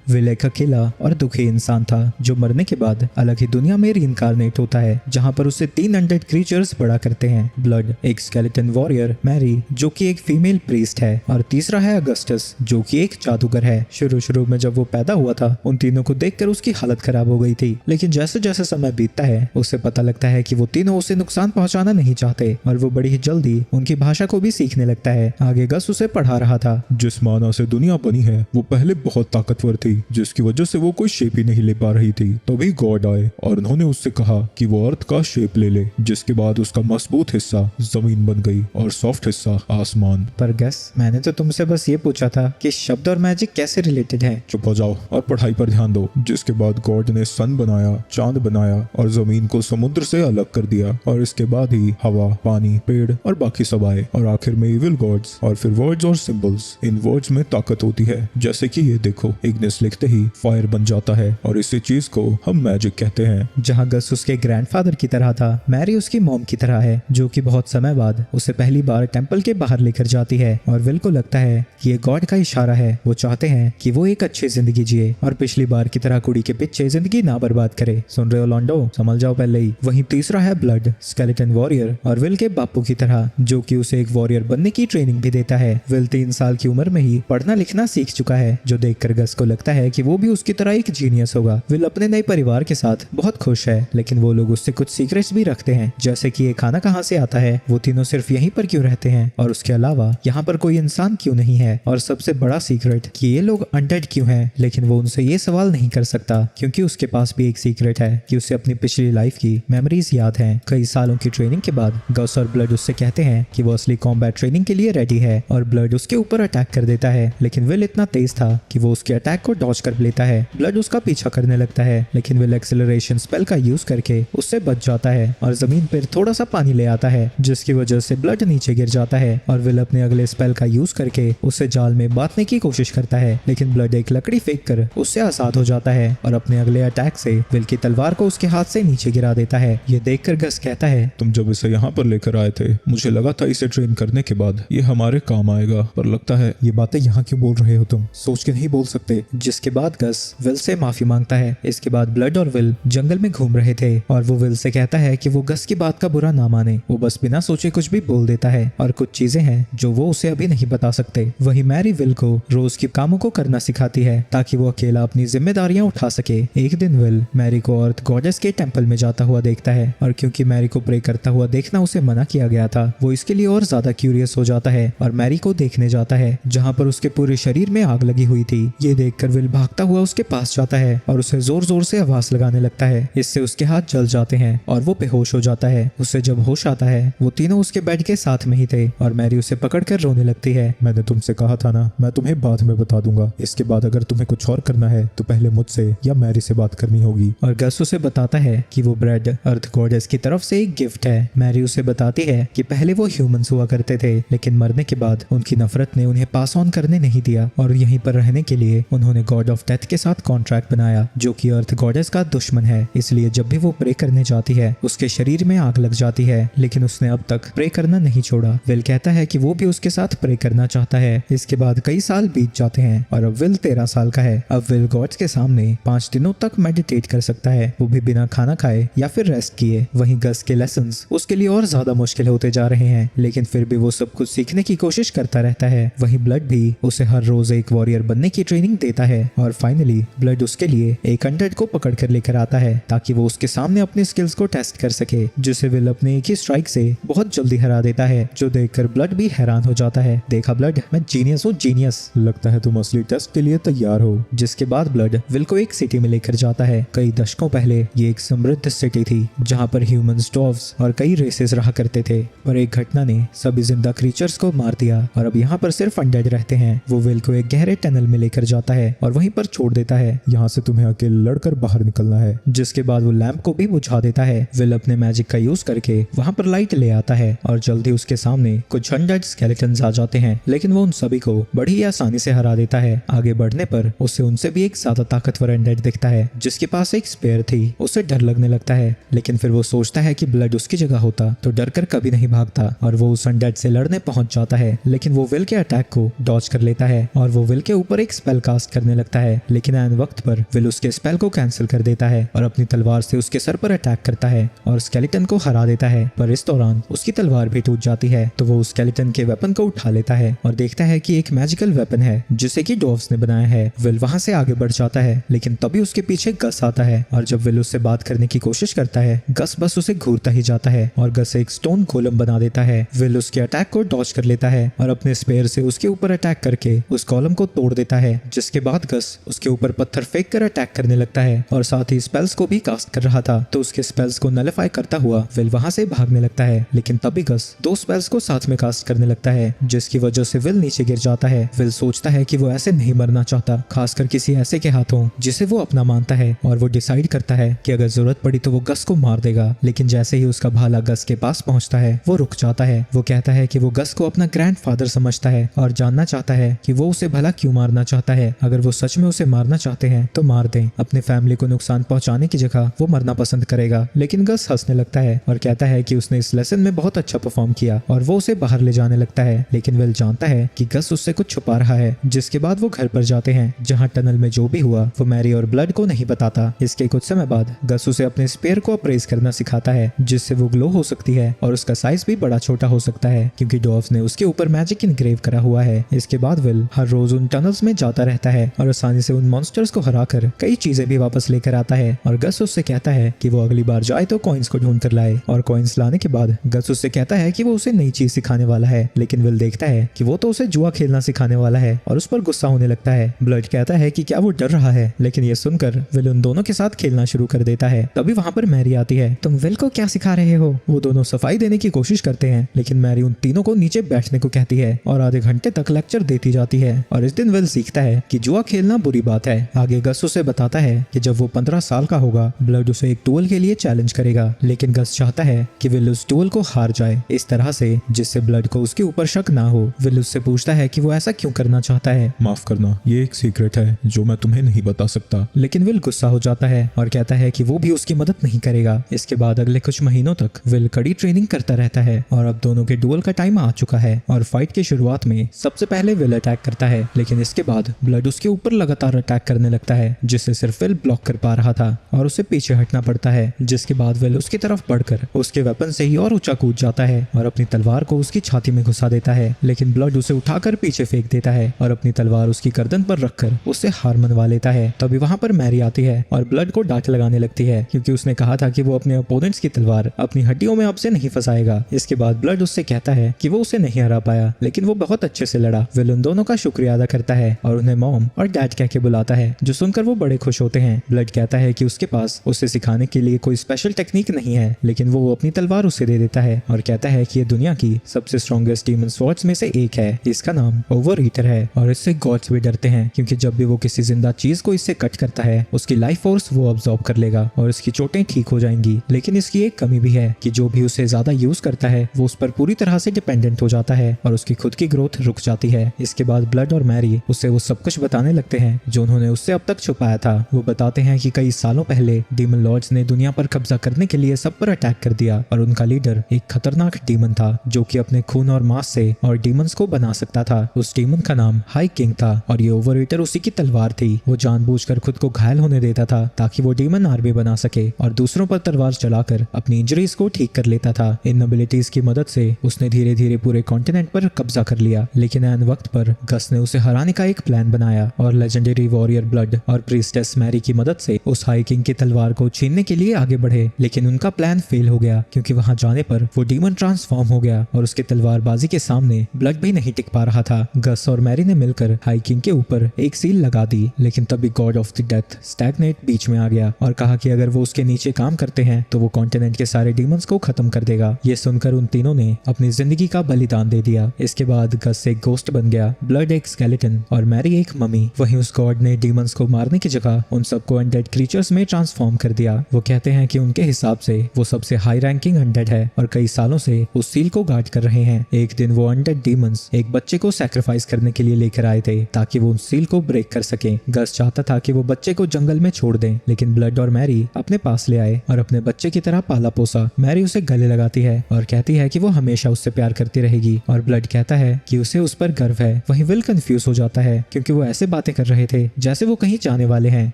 Will एक अकेला और दुखी इंसान था जो मरने के बाद अलग ही दुनिया में रीइंकार्नेट होता है, जहाँ पर उसे 3 अनडेड क्रीचर्स बड़ा करते हैं। ब्लड एक स्केलेटन वॉरियर, मैरी जो कि एक फीमेल प्रीस्ट है, और तीसरा है अगस्टस जो कि एक जादूगर है। शुरू में जब वो पैदा हुआ था उन तीनों को देखकर उसकी हालत खराब हो गई थी, लेकिन जैसे जैसे समय बीतता है उसे पता लगता है कि वो तीनों उसे नुकसान पहुंचाना नहीं चाहते और वो बड़ी ही जल्दी उनकी भाषा को भी सीखने लगता है। आगे गस उसे पढ़ा रहा था। जिस माना से दुनिया बनी है वो पहले बहुत ताकतवर थी, जिसकी वजह से वो कोई शेप ही नहीं ले पा रही थी। तभी गॉड आए और उन्होंने उससे कहा कि वो अर्थ का शेप ले ले, जिसके बाद उसका मजबूत हिस्सा जमीन बन गई और सॉफ्ट हिस्सा आसमान। पर गस, मैंने तो तुमसे बस ये पूछा था कि शब्द और मैजिक कैसे रिलेटेड है। चुप हो जाओ और पढ़ाई पर ध्यान दो। जिसके बाद गॉड ने सन बनाया, चांद बनाया और जमीन को समुद्र से अलग कर दिया, और इसके बाद ही हवा, पानी, पेड़ और बाकी सब आए, और आखिर में इविल गॉड्स, और फिर वर्ड्स और सिंबल्स। इन वर्ड्स में ताकत होती है, जैसे कि ये देखो, इग्निस लिखते ही फायर बन जाता है और इसी चीज को हम मैजिक कहते हैं। जहाँ गस उसके ग्रैंडफादर की तरह था, मैरी उसकी मॉम की तरह है, जो कि बहुत समय बाद उसे पहली बार टेंपल के बाहर लेकर जाती है। और विल को लगता है कि ये गॉड का इशारा है, वो चाहते हैं कि वो एक अच्छी जिंदगी जिए और पिछली बार की तरह कुड़ी के पीछे जिंदगी ना बर्बाद करे। सुन रहे हो लॉन्डो, समझ जाओ पहले ही। वहीं तीसरा है ब्लड, स्केलेटन वॉरियर, और विल के बापू की तरह, जो कि उसे एक वॉरियर बनने की ट्रेनिंग भी देता है। विल 3 साल की उम्र में ही पढ़ना लिखना सीख चुका है, जो देखकर गस को लगता है कि वो भी उसकी तरह एक जीनियस होगा। विल अपने नए परिवार के साथ बहुत खुश है, लेकिन वो लोग उससे कुछ सीक्रेट्स भी रखते हैं, जैसे कि ये खाना कहाँ से आता है, वो तीनों सिर्फ यहीं पर क्यों रहते हैं, और उसके अलावा यहाँ पर कोई इंसान क्यों नहीं है, और सबसे बड़ा सीक्रेट कि ये लोग अनडेड क्यों हैं। लेकिन वो उनसे ये सवाल नहीं कर सकता, क्योंकि उसके पास भी एक सीक्रेट है कि उसे अपनी पिछली लाइफ की मेमोरीज याद हैं। कई सालों की ट्रेनिंग के बाद गस और ब्लड उससे कहते हैं कि वो असली कॉम्बैट ट्रेनिंग के लिए रेडी है, और ब्लड उसके ऊपर अटैक कर देता है, लेकिन विल इतना तेज था कि वो उसके अटैक को डॉज कर लेता है। ब्लड उसका पीछा करने लगता है, लेकिन विल एक्सेलरेशन स्पेल का यूज करके उससे बच जाता है और जमीन पर थोड़ा सा पानी ले आता है, जिसकी वजह से ब्लड नीचे गिर जाता है। और विल अपने अगले स्पेल का यूज करके उसे जाल में बांधने की कोशिश करता है, लेकिन ब्लड एक लकड़ी फेंक कर उससे आजाद हो जाता है और अपने अगले अटैक से विल की तलवार को उसके हाथ से नीचे गिरा देता है। ये देखकर गस कहता है, तुम जब इसे यहाँ पर लेकर आए थे मुझे लगा था इसे ट्रेन करने के बाद ये हमारे काम आएगा, पर लगता है ये बातें यहाँ क्यों बोल रहे हो तुम, सोच के नहीं बोल सकते। जिसके बाद गस विल से माफी मांगता है। इसके बाद ब्लड और विल जंगल में घूम रहे थे और वो विल से कहता है कि वो गस की बात का बुरा ना माने। वो बस बिना सोचे कुछ भी बोल देता है और कुछ चीजें हैं जो वो उसे अभी नहीं बता सकते। वही मैरी विल को रोज की कामों को करना सिखाती है ताकि वो अकेला अपनी जिम्मेदारियां उठा सके। एक दिन विल मैरी को अर्थ गॉडेस के टेंपल में जाता हुआ देखता है, और क्योंकि मैरी को प्रे करता हुआ देखना उसे मना किया गया था, वो इसके लिए और ज्यादा क्यूरियस हो जाता है और मैरी को देखने जाता है, जहाँ पर उसके पूरे शरीर में आग लगी हुई थी। ये देखकर विल भागता हुआ उसके पास जाता है और उसे जोर जोर से आवाज लगाने लगता है। इससे उसके हाथ जल जाते हैं और वो बेहोश हो जाता है। उसे जब होश आता है वो तीनों उसके बेड के साथ में ही थे और मैरी उसे पकड़कर रोने लगती है। मैंने तुमसे कहा था ना, मैं तुम्हें बाद में बता दूंगा। इसके बाद अगर तुम्हें कुछ और करना है तो पहले मुझसे या मैरी से बात करनी होगी। और गस उसे बताता है कि वो ब्रेड अर्थ गॉडेस की तरफ से एक गिफ्ट है। मैरी उसे बताती है कि पहले वो ह्यूमंस हुआ करते थे, लेकिन मरने के बाद उनकी नफरत ने उन्हें पास ऑन करने नहीं दिया और यहीं पर रहने के लिए उन्होंने गॉड ऑफ डेथ के साथ कॉन्ट्रैक्ट बनाया, जो कि अर्थ गॉडेस का दुश्मन है। इसलिए जब भी वो प्रे करने जाती है उसके शरीर में आग लग जाती है, लेकिन उसने अब तक प्रे करना नहीं छोड़ा। विल कहता है कि वो भी उसके साथ प्रे करना चाहता है। इसके बाद कई साल बीत जाते हैं और अब विल 13 साल का है। अब विल गॉड्स के सामने 5 दिनों तक मेडिटेट कर सकता है, वो भी बिना खाना खाए या फिर रेस्ट किए। वहीं गस के लेसन्स उसके लिए और ज्यादा मुश्किल होते जा रहे हैं, लेकिन फिर भी वो सब कुछ सीखने की कोशिश करता रहता है। वहीं ब्लड भी उसे हर रोज एक वॉरियर बनने की ट्रेनिंग देता है और फाइनली ब्लड उसके लिए एक अनडेड को पकड़ कर लेकर आता है ताकि वो उसके सामने अपने स्किल्स को टेस्ट कर सके, जिसे विल अपने एक ही स्ट्राइक से बहुत जल्दी हरा देता है, जो देखकर ब्लड भी हैरान हो जाता है। देखा ब्लड, मैं जीनियस हूँ, जीनियस। लगता है तुम असली टेस्ट के लिए तैयार हो। जिसके बाद ब्लड विल को एक सिटी में लेकर जाता है। कई दशकों पहले ये एक समृद्ध सिटी थी जहाँ पर ह्यूमंस, डॉव्स और कई रेसेस रहा करते थे, पर एक घटना ने सभी जिंदा क्रीचर्स को मार दिया और अब यहाँ पर सिर्फ अनडेड रहते हैं। वो विल को एक गहरे टनल में लेकर जाता है और वहीं पर छोड़ देता है। यहाँ से तुम्हें अकेले लड़कर बाहर निकलना है। जिसके बाद वो लैंप को भी बुझा देता है। विल अपने मैजिक का यूज करके वहाँ पर लाइट ले आता है और जल्दी उसके सामने कुछ अनडेड स्केलेटन्स आ जाते हैं, लेकिन वो उन सभी को बड़ी आसानी से हरा देता है। आगे बढ़ने पर उसे उनसे भी एक ज्यादा ताकतवर अनडेड दिखता है जिसके पास एक स्पेयर थी। उसे डर लगने लगता है, लेकिन फिर वो सोचता है कि ब्लड उसकी जगह होता तो डर कर कभी नहीं भागता और वो उस अनडेड से लड़ने पहुंच जाता है, लेकिन वो विल के अटैक को डॉज कर लेता है और वो विल के ऊपर एक स्पेल कास्ट करने लगता है, लेकिन ऐन वक्त पर विल उसके स्पेल को कैंसिल कर देता है और अपनी तलवार से उसके सर पर अटैक करता है और स्केलेटन को हरा देता है। पर इस दौरान उसकी तलवार भी टूट जाती है, तो वो उस स्केलेटन के वेपन को उठा लेता है और देखता है कि एक मैजिकल वेपन है जिसे कि डॉर्व्स ने बनाया है। विल वहां से आगे बढ़ जाता है, लेकिन तभी उसके पीछे गस आता है और जब विल उससे बात करने की कोशिश करता है, गस बस उसे घूरता ही जाता है और गस एक स्टोन गोलम बना देता है। विल उसके अटैक को डॉज कर लेता है और अपने स्पेयर से उसके ऊपर अटैक करके उस कॉलम को तोड़ देता है, जिसके बाद गस उसके ऊपर पत्थर फेंक कर अटैक करने लगता है और साथ ही स्पेल्स को भी कास्ट कर रहा था। तो उसके स्पेल्स को नलिफाई करता हुआ विल वहां से भागने लगता है, लेकिन तभी गस 2 स्पेल्स को साथ में कास्ट करने लगता है, जिसकी वजह से विल नीचे गिर जाता है। विल सोचता है कि वो ऐसे नहीं मरना चाहता, खासकर किसी ऐसे के हाथों जिसे वो अपना मानता है, और वो डिसाइड करता है कि अगर जरूरत पड़ी तो वो गस को मार देगा। लेकिन जैसे ही उसका भाला गस के पास पहुंचता है, वो रुक जाता है। वो कहता है कि वो गस को अपना ग्रैंडफादर समझता है और जानना चाहता है कि वो उसे भला क्यों मारना चाहता है। अगर वो सच में उसे मारना चाहते हैं तो मार दें, अपने फैमिली को नुकसान पहुंचाने की जगह वो मरना पसंद करेगा। लेकिन गस हंसने लगता है और कहता है कि उसने इस लेसन में बहुत अच्छा परफॉर्म किया और वो उसे बाहर ले जाने लगता है। लेकिन विल जानता है कि गस उससे कुछ छुपा रहा है, जिसके बाद वो घर पर जाते हैं, जहाँ टनल में जो भी हुआ वो मैरी और ब्लड को नहीं बताता। इसके कुछ समय बाद गस उसे अपने स्पेयर को अप्रेस करना सिखाता है, जिससे वो ग्लो हो सकती है और उसका साइज भी बड़ा छोटा हो सकता है, क्योंकि डॉर्व्स ने उसके ऊपर मैजिक इनग्रेव करा हुआ है। इसके बाद विल हर रोज उन टनल्स में जाता रहता है और आसानी से उन मॉन्स्टर्स को हराकर कई चीजें भी वापस लेकर आता है। और गस उससे कहता है कि वो अगली बार जाए तो कॉइन्स को ढूंढ कर लाए, और कॉइन्स लाने के बाद गस उससे कहता है कि वो उसे नई चीज सिखाने वाला है। लेकिन विल देखता है कि वो तो उसे जुआ खेलना सिखाने वाला है और उस पर गुस्सा होने लगता है। ब्लड कहता है कि क्या वो डर रहा है, लेकिन ये सुनकर विल उन दोनों के साथ खेलना शुरू कर देता है। तभी वहां पर मैरी आती है। तुम विल को क्या सिखा रहे हो? वो दोनों सफाई देने की कोशिश करते हैं, लेकिन मैरी उन तीनों को नीचे बैठने को कहती है और आधे घंटे तक लेक्चर देती जाती है। और इस दिन विल सीखता है कि जुआ खेलना बुरी बात है। आगे गस उसे बताता है कि जब वो 15 साल का होगा, ब्लड उसे एक डुएल के लिए चैलेंज करेगा, लेकिन गस चाहता है कि विल उस डुएल को हार जाए इस तरह से जिससे ब्लड को उसके ऊपर शक ना हो। विल उससे पूछता है कि वो ऐसा क्यों करना चाहता है। माफ करना, ये एक सीक्रेट है जो मैं तुम्हें नहीं बता सकता। लेकिन विल गुस्सा हो जाता है और कहता है कि वो भी उसकी मदद नहीं करेगा। इसके बाद अगले कुछ महीनों तक विल कड़ी ट्रेनिंग करता रहता है और अब दोनों के डुएल का टाइम आ चुका है। और फाइट की शुरुआत में सबसे पहले विल अटैक करता है, लेकिन इसके बाद ब्लड उसके ऊपर लगातार अटैक करने लगता है, जिससे सिर्फ विल ब्लॉक कर पा रहा था और उसे पीछे हटना पड़ता है। जिसके बाद विल उसकी तरफ बढ़कर उसके वेपन से ही और ऊंचा कूद जाता है और अपनी तलवार को उसकी छाती में घुसा देता है, लेकिन ब्लड उसे उठाकर पीछे फेंक देता है और अपनी तलवार उसकी गर्दन पर रखकर उससे हार मनवा लेता है। तभी वहां पर मैरी आती है और ब्लड को डांट लगाने लगती है, क्योंकि उसने कहा था कि वो अपने अपोनेंट्स की तलवार अपनी हड्डियों में अब से नहीं फंसाएगा। इसके बाद ब्लड उससे कहता है कि वो उसे नहीं हरा पाया, लेकिन वो बहुत अच्छे से लड़ा। विल उन दोनों का शुक्रिया अदा करता है और उन्हें मॉम और डैड कह के बुलाता है, जो सुनकर वो बड़े खुश होते हैं। ब्लड कहता है कि उसके पास उसे सिखाने के लिए कोई स्पेशल टेक्निक नहीं है, लेकिन वो अपनी तलवार उसे दे देता है और कहता है कि ये दुनिया की सबसे स्ट्रॉन्गेस्ट डीमन स्वॉर्ड्स में से एक है। इसका नाम ओवरईटर है और इससे गॉड्स भी डरते हैं, क्योंकि जब भी वो किसी जिंदा चीज को इससे कट करता है, उसकी लाइफ फोर्स वो अब्सॉर्ब कर लेगा और इसकी चोटें ठीक हो जाएंगी। लेकिन इसकी एक कमी भी है कि जो भी उसे ज्यादा यूज करता है वो उस पर पूरी तरह से डिपेंडेंट हो जाता है और उसकी खुद की ग्रोथ रुक जाती है। इसके बाद ब्लड और मैरी उससे वो सब कुछ बताने लगते हैं जो उन्होंने उससे अब तक छुपाया था। वो बताते हैं कि कई सालों पहले डीमन लॉर्ड्स ने दुनिया पर कब्जा करने के लिए सब पर अटैक कर दिया और उनका लीडर एक खतरनाक डीमन था जो कि अपने खून और मांस से और डीमंस को बना सकता था। उस डीमन का नाम हाई किंग था और ये ओवरईटर उसी की तलवार थी। वो जानबूझकर खुद को घायल होने देता था ताकि वो डीमन आर्मी बना सके और दूसरों पर तलवार चलाकर अपनी इंजरीज को ठीक कर लेता था। इन एबिलिटीज की मदद से उसने धीरे धीरे पूरे कॉन्टिनेंट पर कब्जा कर लिया। लेकिन ऐन वक्त पर गस ने उसे हराने का एक प्लान बनाया और लेजेंडरी वॉरियर ब्लड और प्रीस्टेस मैरी की मदद से उस हाई किंग की तलवार को छीनने के लिए आगे बढ़े। लेकिन उनका प्लान फेल हो गया, क्योंकि वहां जाने पर वो डीमन ट्रांसफॉर्म हो गया और उसके तलवारबाजी के सामने ब्लड भी नहीं टिक पा रहा था। गस और मैरी ने मिलकर हाई किंग के ऊपर एक सील लगा दी, लेकिन तभी god of the death stagnate बीच में आ गया और कहा कि अगर वो उसके नीचे काम करते हैं तो वो कॉन्टिनेंट के सारे डीमंस को खत्म कर देगा। ये सुनकर उन तीनों ने अपनी जिंदगी का बलिदान दे दिया। इसके बाद गस एक गोस्ट बन गया, ब्लड एक स्केलेटन और मैरी एक ममी। वहीं उस गॉड ने डीमंस को मारने की जगह उन सबको अनडेड क्रीचर्स में ट्रांसफॉर्म कर दिया। वो कहते हैं कि उनके हिसाब से वो सबसे हाई रैंकिंग अनडेड है और कई सालों से उस सील को गार्ड कर रहे हैं। एक दिन वो अनडेड डीमंस एक बच्चे को सैक्रिफाइस करने के लिए लेकर आए थे ताकि वो उस सील को ब्रेक कर सके। गस चाहता था कि वो बच्चे को जंगल में छोड़ दें, लेकिन ब्लड और मैरी अपने पास ले आए और अपने बच्चे की तरह पाला पोसा। मैरी उसे गले लगाती है और कहती है कि वो हमेशा उससे प्यार करती रहेगी और ब्लड कहता है कि उसे उस पर गर्व है। वहीं विल कंफ्यूज हो जाता है क्योंकि वो ऐसे बात बातें कर रहे थे जैसे वो कहीं जाने वाले हैं।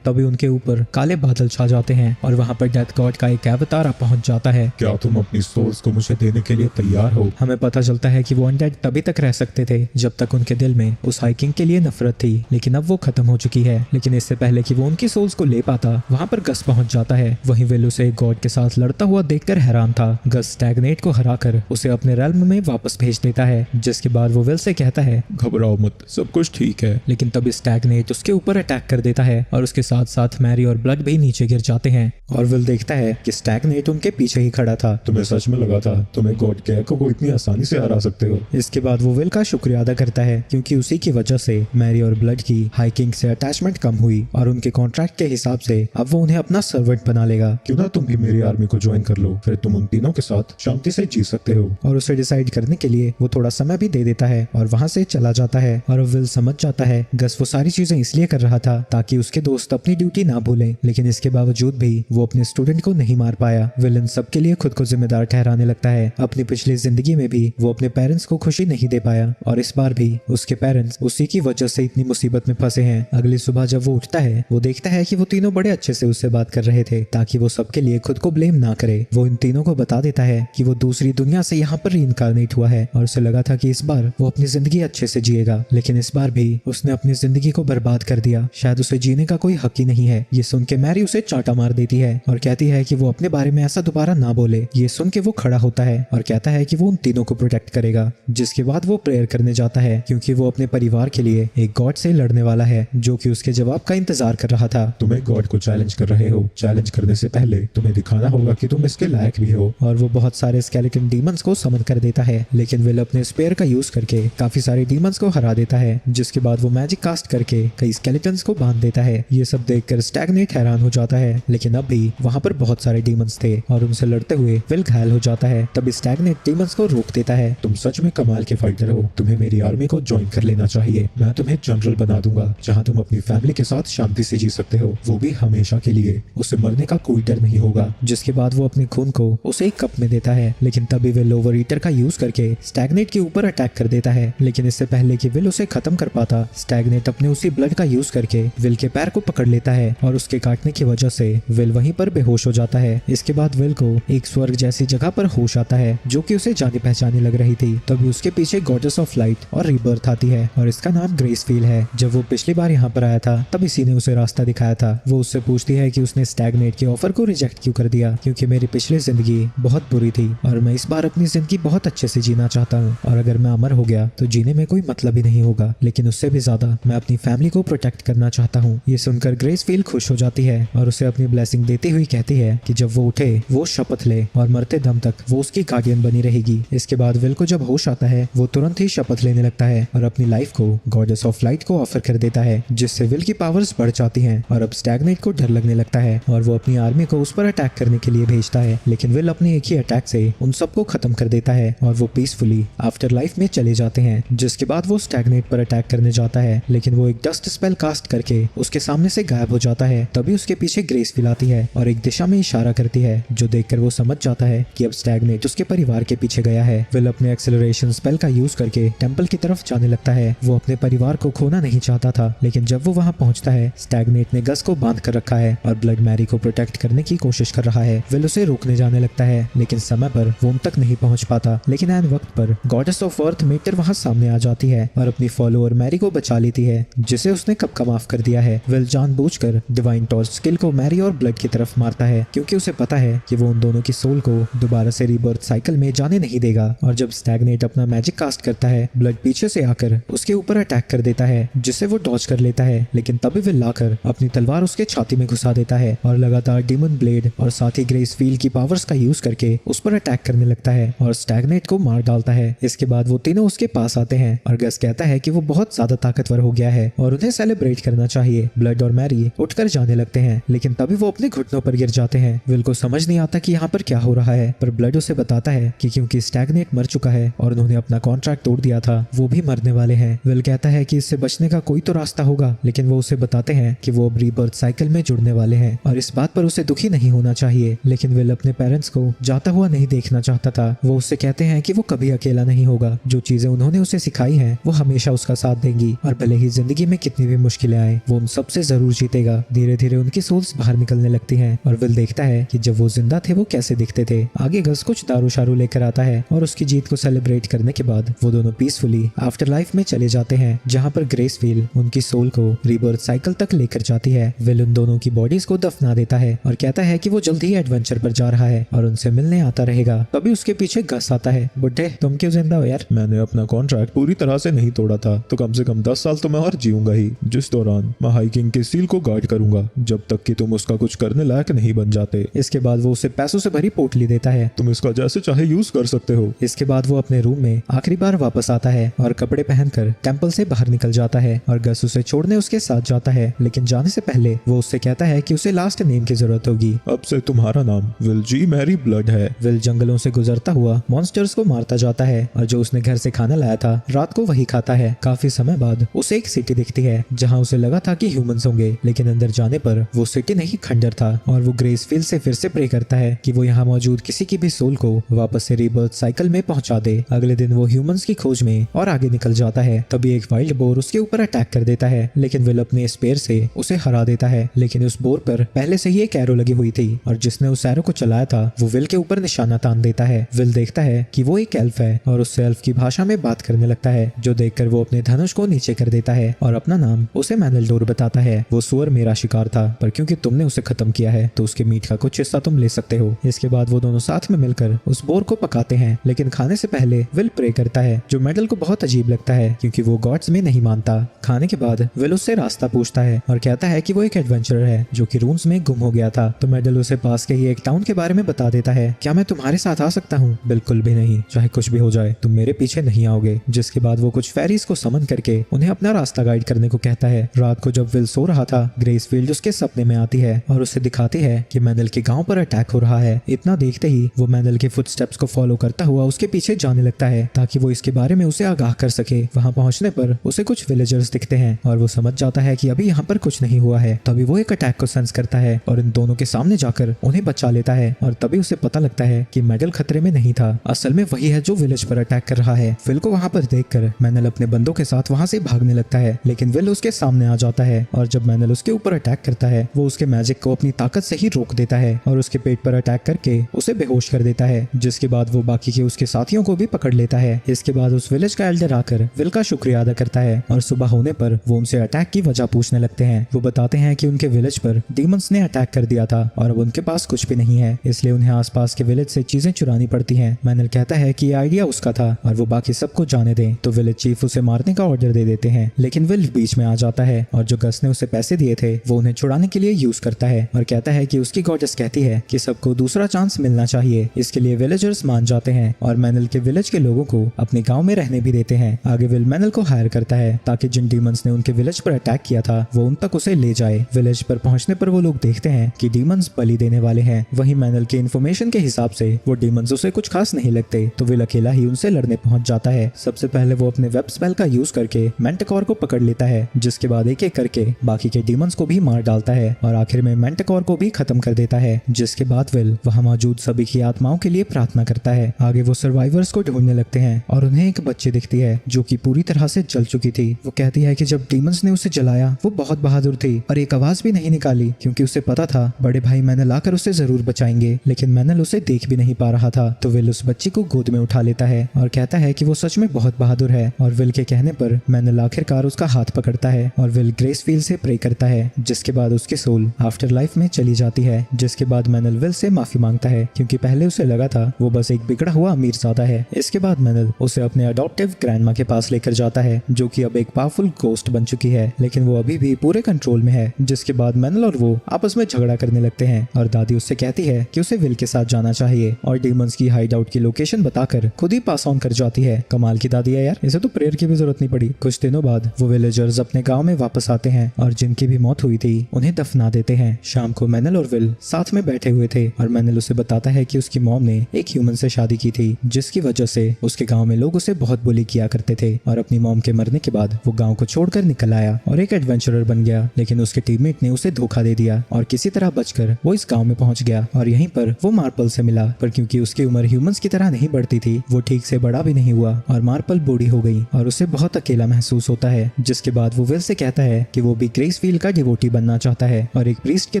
तभी उनके ऊपर काले बादल छा जाते हैं और वहाँ पर डेथ गॉड का एक अवतार पहुंच जाता है। क्या तुम अपनी सोल्स को मुझे देने के लिए तैयार हो? हमें पता चलता है कि वो अनडेड तभी तक रह सकते थे जब तक उनके दिल में उस हाइकिंग के लिए नफरत थी, लेकिन अब वो खत्म हो चुकी है। लेकिन इससे पहले कि वो उनकी सोल्स को ले पाता, वहाँ पर गस पहुंच जाता है। वहीं विल उसे गॉड के साथ लड़ता हुआ देखकर हैरान था। गस स्टैग्नेट को हराकर उसे अपने रेल्म में वापस भेज देता है, जिसके बाद वो विल से कहता है घबराओ मत, सब कुछ ठीक है। लेकिन तब स्टैग्नेट उसके ऊपर अटैक कर देता है और उसके साथ साथ मैरी और ब्लड भी नीचे गिर जाते हैं। और विल देखता है कि स्टैग्नेट उनके पीछे ही खड़ा था। तुम्हें सच में लगा था तुम्हें गॉड गैको को इतनी आसानी से हरा सकते हो? इसके बाद वो विल का शुक्रिया अदा करता है, क्योंकि उसी की वजह से मैरी और ब्लड की हाइकिंग से अटैचमेंट कम हुई और उनके कॉन्ट्रैक्ट के हिसाब से अब वो उन्हें अपना सर्वेंट बना लेगा। क्यों ना तुम भी मेरी आर्मी को ज्वाइन कर लो, फिर तुम उन तीनों के साथ शांति से जी सकते हो। और उसे डिसाइड करने के लिए वो थोड़ा समय भी दे देता है और वहाँ से चला जाता है। और विल समझ जाता है गस वो सारी चीजें इसलिए कर रहा था ताकि उसके दोस्त अपनी ड्यूटी ना भूलें, लेकिन इसके बावजूद भी वो अपने स्टूडेंट को नहीं मार पाया। विल इन सब के लिए खुद को जिम्मेदार ठहराने लगता है। अपनी पिछली जिंदगी में भी वो अपने पेरेंट्स को खुशी नहीं दे पाया और इस बार भी उसके पेरेंट्स उसी की वजह से इतनी मुसीबत में फंसे हैं। अगली सुबह जब वो उठता है, वो देखता है कि वो तीनों बड़े अच्छे से उससे बात कर रहे थे ताकि वो सबके लिए खुद को ब्लेम ना करे। वो इन तीनों को बता देता है कि वो दूसरी दुनिया से यहाँ पर रीइंकार्नेट हुआ है और उसे लगा था कि इस बार वो अपनी जिंदगी अच्छे से जिएगा, लेकिन इस बार भी उसने अपनी जिंदगी को बर्बाद कर दिया। शायद उसे जीने का कोई हक ही नहीं है। ये सुन के मैरी उसे चाटा मार देती है और कहती है कि वो अपने बारे में ऐसा दोबारा ना बोले। ये सुन के वो खड़ा होता है और कहता है कि वो उन तीनों को प्रोटेक्ट करेगा। जिसके बाद वो प्रेयर करने जाता है, क्योंकि वो अपने परिवार के लिए एक गॉड से लड़ने वाला है जो कि उसके जवाब का इंतजार कर रहा था। तुम्हें गॉड को चैलेंज कर रहे हो, चैलेंज करने से पहले तुम्हें दिखाना होगा कि तुम इसके लायक भी हो। और वो बहुत सारे स्केलेटन डीमंस को समन कर देता है, लेकिन विल अपने स्पेयर का यूज करके काफी सारे डीमंस को हरा देता है। जिसके बाद वो मैजिक कास्ट करके कई स्केलेटन्स को बांध देता है। ये सब देखकर स्टैग्नेट हैरान हो जाता है, लेकिन अब भी वहाँ पर बहुत सारे डीमंस थे और उनसे लड़ते हुए विल घायल हो जाता है। तब स्टैग्नेट डीमंस को रोक देता है। तुम सच में कमाल के फाइटर हो, तुम्हें मेरी आर्मी को ज्वाइन कर लेना चाहिए। मैं तुम्हें जनरल बना दूंगा जहाँ तुम अपनी फैमिली के साथ शांति से जी सकते हो, वो भी हमेशा के लिए। उसे मरने का कोई डर नहीं होगा। जिसके बाद वो अपने खून को उसे एक कप में देता है, लेकिन तभी विल ओवर ईटर का यूज करके स्टैग्नेट के ऊपर अटैक कर देता है। लेकिन इससे पहले कि विल उसे खत्म कर पाता, स्टैग्नेट अपने उसी ब्लड का यूज करके विल के पैर को पकड़ लेता है और उसके काटने की वजह से विल वहीं पर बेहोश हो जाता है। इसके बाद विल को एक स्वर्ग जैसी जगह पर होश आता है जो कि उसे जाने पहचाने लग रही थी। तभी उसके पीछे गॉडेस ऑफ लाइट और रीबर्थ आती है और इसका नाम ग्रेसफील है। जब वो पिछली बार यहाँ पर आया था तब इसी ने उसे रास्ता दिखाया था। वो उससे पूछती है कि उसने स्टैग्नेट के ऑफर को रिजेक्ट क्यों कर दिया, क्योंकि मेरी पिछली जिंदगी बहुत बुरी थी और मैं इस बार अपनी जिंदगी बहुत अच्छे से जीना चाहता हूँ और अगर मैं अमर हो गया तो जीने में कोई मतलब ही नहीं होगा, लेकिन उससे भी ज्यादा मैं अपनी फैमिली को प्रोटेक्ट करना चाहता हूँ। ये सुनकर ग्रेसफील खुश हो जाती है और उसे अपनी ब्लेसिंग देती हुई कहती है कि जब वो उठे वो शपथ ले और मरते दम तक वो उसकी गार्डियन बनी रहेगी। इसके बाद विल को जब होश आता है वो तुरंत ही शपथ लेने लगता है और अपनी लाइफ को गॉडेस ऑफ लाइट को ऑफर कर देता है, जिससे विल की पावर्स बढ़ जाती हैं और अब स्टैग्नेट को डर लगने लगता है और वो अपनी आर्मी को उस पर अटैक करने के लिए भेजता है। लेकिन विल अपने एक ही अटैक से उन सबको खत्म कर देता है और वो पीसफुली आफ्टर लाइफ में चले जाते हैं। जिसके बाद वो स्टैग्नेट पर अटैक करने जाता है, लेकिन वो एक डस्ट स्पेल कास्ट करके उसके सामने से गायब हो जाता है। तभी उसके पीछे ग्रेसफील आती है और एक दिशा में इशारा करती है, जो देखकर वो समझ जाता है कि अब स्टैग्नेट उसके परिवार के पीछे गया है। विल अपने एक्सेलरेशन स्पेल का यूज करके टेंपल की तरफ जाने लगता है। वो अपने परिवार को खोना नहीं चाहता था, लेकिन जब वो वहाँ पहुँचता है स्टैग्नेट ने गस को बांध कर रखा है और ब्लड मैरी को प्रोटेक्ट करने की कोशिश कर रहा है। विल उसे रोकने जाने लगता है, लेकिन समय पर वो उन तक नहीं पहुँच पाता। लेकिन ऐन वक्त पर गॉडेस ऑफ अर्थ मेटर वहाँ सामने आ जाती है और अपनी फॉलोअर मैरी को बचा लेती है, जिसे उसने कब का माफ कर दिया है। विल जानबूझकर डिवाइन टॉर्च स्किल को मैरी और ब्लड की तरफ मारता है, क्योंकि उसे पता है कि वो उन दोनों की सोल को दोबारा से रीबर्थ साइकिल में जाने नहीं देगा। और जब स्टैग्नेट अपना मैजिक कास्ट करता है, ब्लड पीछे से आकर उसके ऊपर अटैक कर देता है, जिसे वो डॉज कर लेता है। लेकिन तभी विल लाकर अपनी तलवार उसके छाती में घुसा देता है और लगातार डीमन ब्लेड और साथ ही ग्रेसफील की पावर्स का यूज करके उस पर अटैक करने लगता है और स्टैग्नेट को मार डालता है। इसके बाद वो तीनों उसके पास आते हैं और गस कहता है कि वो बहुत ज्यादा ताकतवर हो गया है और उन्हें सेलिब्रेट करना चाहिए। ब्लड और मैरी उठकर जाने लगते हैं, लेकिन तभी वो अपने घुटनों पर गिर जाते हैं। विल को समझ नहीं आता कि यहाँ पर क्या हो रहा है, पर ब्लड उसे बताता है कि क्योंकि स्टैग्नेट मर चुका है और उन्होंने अपना कॉन्ट्रैक्ट तोड़ दिया था, वो भी मरने वाले हैं। विल कहता है कि इससे बचने का कोई तो रास्ता होगा, लेकिन वो उसे बताते हैं कि वो अब रीबर्थ साइकिल में जुड़ने वाले हैं और इस बात पर उसे दुखी नहीं होना चाहिए। लेकिन विल अपने पेरेंट्स को जाता हुआ नहीं देखना चाहता था। वो उससे कहते हैं कि वो कभी अकेला नहीं होगा, जो चीजें उन्होंने उसे सिखाई हैं वो हमेशा उसका साथ देंगी और भले ही जिंदगी जिंदगी में कितनी भी मुश्किलें आए वो उन सबसे जरूर जीतेगा। धीरे धीरे उनकी सोल्स बाहर निकलने लगती हैं और विल देखता है कि जब वो जिंदा थे वो कैसे दिखते थे। आगे गस कुछ दारू शारू लेकर आता है और उसकी जीत को सेलिब्रेट करने के बाद वो दोनों पीसफुली आफ्टर लाइफ में चले जाते हैं, जहाँ पर ग्रेसफील उनकी सोल को रीबर्थ साइकिल तक लेकर जाती है। विल उन दोनों की बॉडीज को दफना देता है और कहता है कि वो जल्द ही एडवेंचर पर जा रहा है और उनसे मिलने आता रहेगा। तभी उसके पीछे गस आता है। बुड्ढे तुम क्यों जिंदा हो यार? मैंने अपना कॉन्ट्रैक्ट पूरी तरह से नहीं तोड़ा था, तो कम से कम 10 साल तो मैं और जीऊंगा ही, जिस दौरान मैं हाइकिंग के सील को गार्ड करूंगा जब तक कि तुम उसका कुछ करने लायक नहीं बन जाते। इसके बाद वो उसे पैसों से भरी पोटली देता है। तुम इसका जैसे चाहे यूज कर सकते हो। इसके बाद वो अपने रूम में आखिरी बार वापस आता है और कपड़े पहनकर टेंपल से बाहर निकल जाता है और गस उसे छोड़ने उसके साथ जाता है, लेकिन जाने से पहले वो उससे कहता है कि उसे लास्ट नेम की जरूरत होगी। अब से तुम्हारा नाम विल जी मैरी ब्लड है। विल जंगलों से गुजरता हुआ मॉन्स्टर्स को मारता जाता है और जो उसने घर से खाना लाया था रात को वही खाता है। काफी समय बाद उसे एक सिटी दिखती है जहाँ उसे लगा था कि ह्यूमंस होंगे, लेकिन अंदर जाने पर वो सिटी नहीं खंडर था और वो ग्रेसफील से फिर से प्रे करता है कि वो यहाँ मौजूद किसी की भी सोल को वापस से रीबर्थ साइकिल में पहुंचा दे। अगले दिन वो ह्यूमंस की खोज में और आगे निकल जाता है। तभी एक वाइल्ड बोर उसके ऊपर अटैक कर देता है, लेकिन विल अपने स्पेयर से उसे हरा देता है। लेकिन उस बोर पर पहले से ही एक एरो लगी हुई थी और जिसने उस एरो को चलाया था वो विल के ऊपर निशाना तान देता है। विल देखता है कि वो एक एल्फ है और उससे एल्फ की भाषा में बात करने लगता है, जो देखकर वो अपने धनुष को नीचे कर देता है और अपना नाम उसे मैनलडोर बताता है। वो सुअर मेरा शिकार था, पर क्योंकि तुमने उसे खत्म किया है तो उसके मीट का कुछ हिस्सा तुम ले सकते हो। इसके बाद वो दोनों साथ में मिलकर उस बोर को पकाते हैं, लेकिन खाने से पहले विल प्रे करता है, जो मेडल को बहुत अजीब लगता है क्योंकि वो गॉड्स में नहीं मानता। खाने के बाद विल उससे रास्ता पूछता है और कहता है कि वो एक एडवेंचरर है जो कि रूम्स में गुम हो गया था। तो मेडल उसे पास के ही एक टाउन के बारे में बता देता है। क्या मैं तुम्हारे साथ आ सकता हूँ? बिल्कुल भी नहीं, चाहे कुछ भी हो जाए तुम मेरे पीछे नहीं आओगे। जिसके बाद वो कुछ फेरीज को समन करके उन्हें अपना रास्ता गाइड करने को कहता है। रात को जब विल सो रहा था, ग्रेसफील्ड उसके सपने में आती है और उसे दिखाती है कि मैनल के गांव पर अटैक हो रहा है। इतना देखते ही वो मैनल के फुटस्टेप्स को फॉलो करता हुआ उसके पीछे जाने लगता है ताकि वो इसके बारे में उसे आगाह कर सके। वहां पहुंचने पर उसे कुछ विलेजर्स दिखते हैं और वो समझ जाता है कि अभी यहाँ पर कुछ नहीं हुआ है। तभी वो एक अटैक को सेंस करता है और इन दोनों के सामने जाकर उन्हें बचा लेता है और तभी उसे पता लगता है कि मेडल खतरे में नहीं था, असल में वही है जो विलेज पर अटैक कर रहा है। विल को वहाँ पर देखकर मैनल अपने बंदों के साथ वहाँ से भागने लगता है, लेकिन विल उसके सामने आ जाता है और जब मैनल उसके ऊपर अटैक करता है वो उसके मैजिक को अपनी ताकत से ही रोक देता है और उसके पेट पर अटैक करके उसे बेहोश कर देता है। जिसके बाद वो बाकी के उसके साथियों को भी पकड़ लेता है। इसके बाद उस विलेज का एल्डर आकर विल का शुक्रिया अदा करता है और सुबह होने पर वो उनसे अटैक की वजह पूछने लगते हैं। वो बताते हैं कि उनके विलेज पर डीमंस ने अटैक कर दिया था और अब उनके पास कुछ भी नहीं है, इसलिए उन्हें आसपास के विलेज से चीजें चुरानी पड़ती हैं। मैनल कहता है कि ये आइडिया उसका था और वो बाकी सबको जाने दें, तो विलेज चीफ उसे मारने का ऑर्डर दे देते हैं, लेकिन विल बीच में आ जाता है और जो गस ने उसे पैसे दिए थे वो उन्हें छुड़ाने के लिए यूज करता है और कहता है कि उसकी गॉडेस कहती है कि सबको दूसरा चांस मिलना चाहिए। इसके लिए विलेजर्स मान जाते हैं और मैनल के विलेज के लोगों को अपने गांव में रहने भी देते हैं। आगे विल मैनल को हायर करता है ताकि जिन डीमंस ने उनके विलेज पर अटैक किया था वो उन तक उसे ले जाए। विलेज पर पहुंचने पर वो लोग देखते हैं कि डीमंस बलि देने वाले हैं। वहीं मैनल के इन्फॉर्मेशन के हिसाब से वो डीमंस उसे कुछ खास नहीं लगते, तो विल अकेला ही उनसे लड़ने पहुंच जाता है। सबसे पहले वो अपने वेब स्पेल का यूज करके मेंटिकोर को पकड़ लेता है, जिसके बाद एक एक करके बाकी के डीमंस को भी मार डालता है और आखिर में मेंटिकोर को भी खत्म कर देता है। जिसके बाद विल वहां मौजूद सभी की आत्माओं के लिए प्रार्थना करता है। आगे वो सर्वाइवर्स को ढूंढने लगते हैं और उन्हें एक बच्ची दिखती है जो कि पूरी तरह से जल चुकी थी। वो कहती है कि जब डीमंस ने उसे जलाया वो बहुत बहादुर थी और एक आवाज भी नहीं निकाली क्योंकि उसे पता था बड़े भाई मैनल आकर उसे जरूर बचाएंगे, लेकिन मैनल उसे देख भी नहीं पा रहा था। तो विल उस बच्ची को गोद में उठा लेता है और कहता है कि वो सच में बहुत बहादुर है और विल के कहने पर मैनल आखिरकार उसका हाथ पकड़ता है और विल ग्रेसफील्ड से प्रे करता है, जिसके बाद उसकी सोल आफ्टर लाइफ में चली जाती है। जिसके बाद मैनल विल से माफी मांगता है क्योंकि पहले उसे लगा था वो बस एक बिगड़ा हुआ अमीरजादा है। इसके बाद मैनल उसे अपने अडॉप्टिव ग्रैंडमा के पास लेकर जाता है जो कि अब एक पावरफुल गोस्ट बन चुकी है, लेकिन वो अभी भी पूरे कंट्रोल में है। जिसके बाद मैनल और वो आपस में झगड़ा करने लगते हैं और दादी उससे कहती है कि उसे विल के साथ जाना चाहिए और डीमंस की हाइड आउट की लोकेशन बताकर खुद ही पास ऑन कर जाती है। कमाल की दादी है यार, इसे तो प्रेयर की भी जरूरत नहीं पड़ी। कुछ दिनों बाद वो विलेजर्स अपने गांव में वापस आते हैं और जिनकी भी मौत हुई थी उन्हें दफना देते हैं। शाम को मैनल और विल साथ में बैठे हुए थे और मैनल उसे बताता है कि उसकी मॉम ने एक ह्यूमन से शादी की थी, जिसकी वजह से उसके गांव में लोग उसे बहुत बुली किया करते थे और अपनी मॉम के मरने के बाद वो गांव को छोड़कर निकल आया और एक एडवेंचरर बन गया, लेकिन उसके टीममेट ने उसे धोखा दे दिया और किसी तरह बचकर वो इस गांव में पहुंच गया और यहीं पर वो मार्पल से मिला, पर क्योंकि उसकी उम्र ह्यूमंस की तरह नहीं बढ़ती थी वो ठीक से बड़ा भी नहीं हुआ और मार्पल बूढ़ी हो गई और उसे बहुत अकेला महसूस होता है। जिसके बाद वो विल से कहता है कि वो भी ग्रेसफील्ड का डिवोटी बनना चाहता है और एक प्रीस्ट के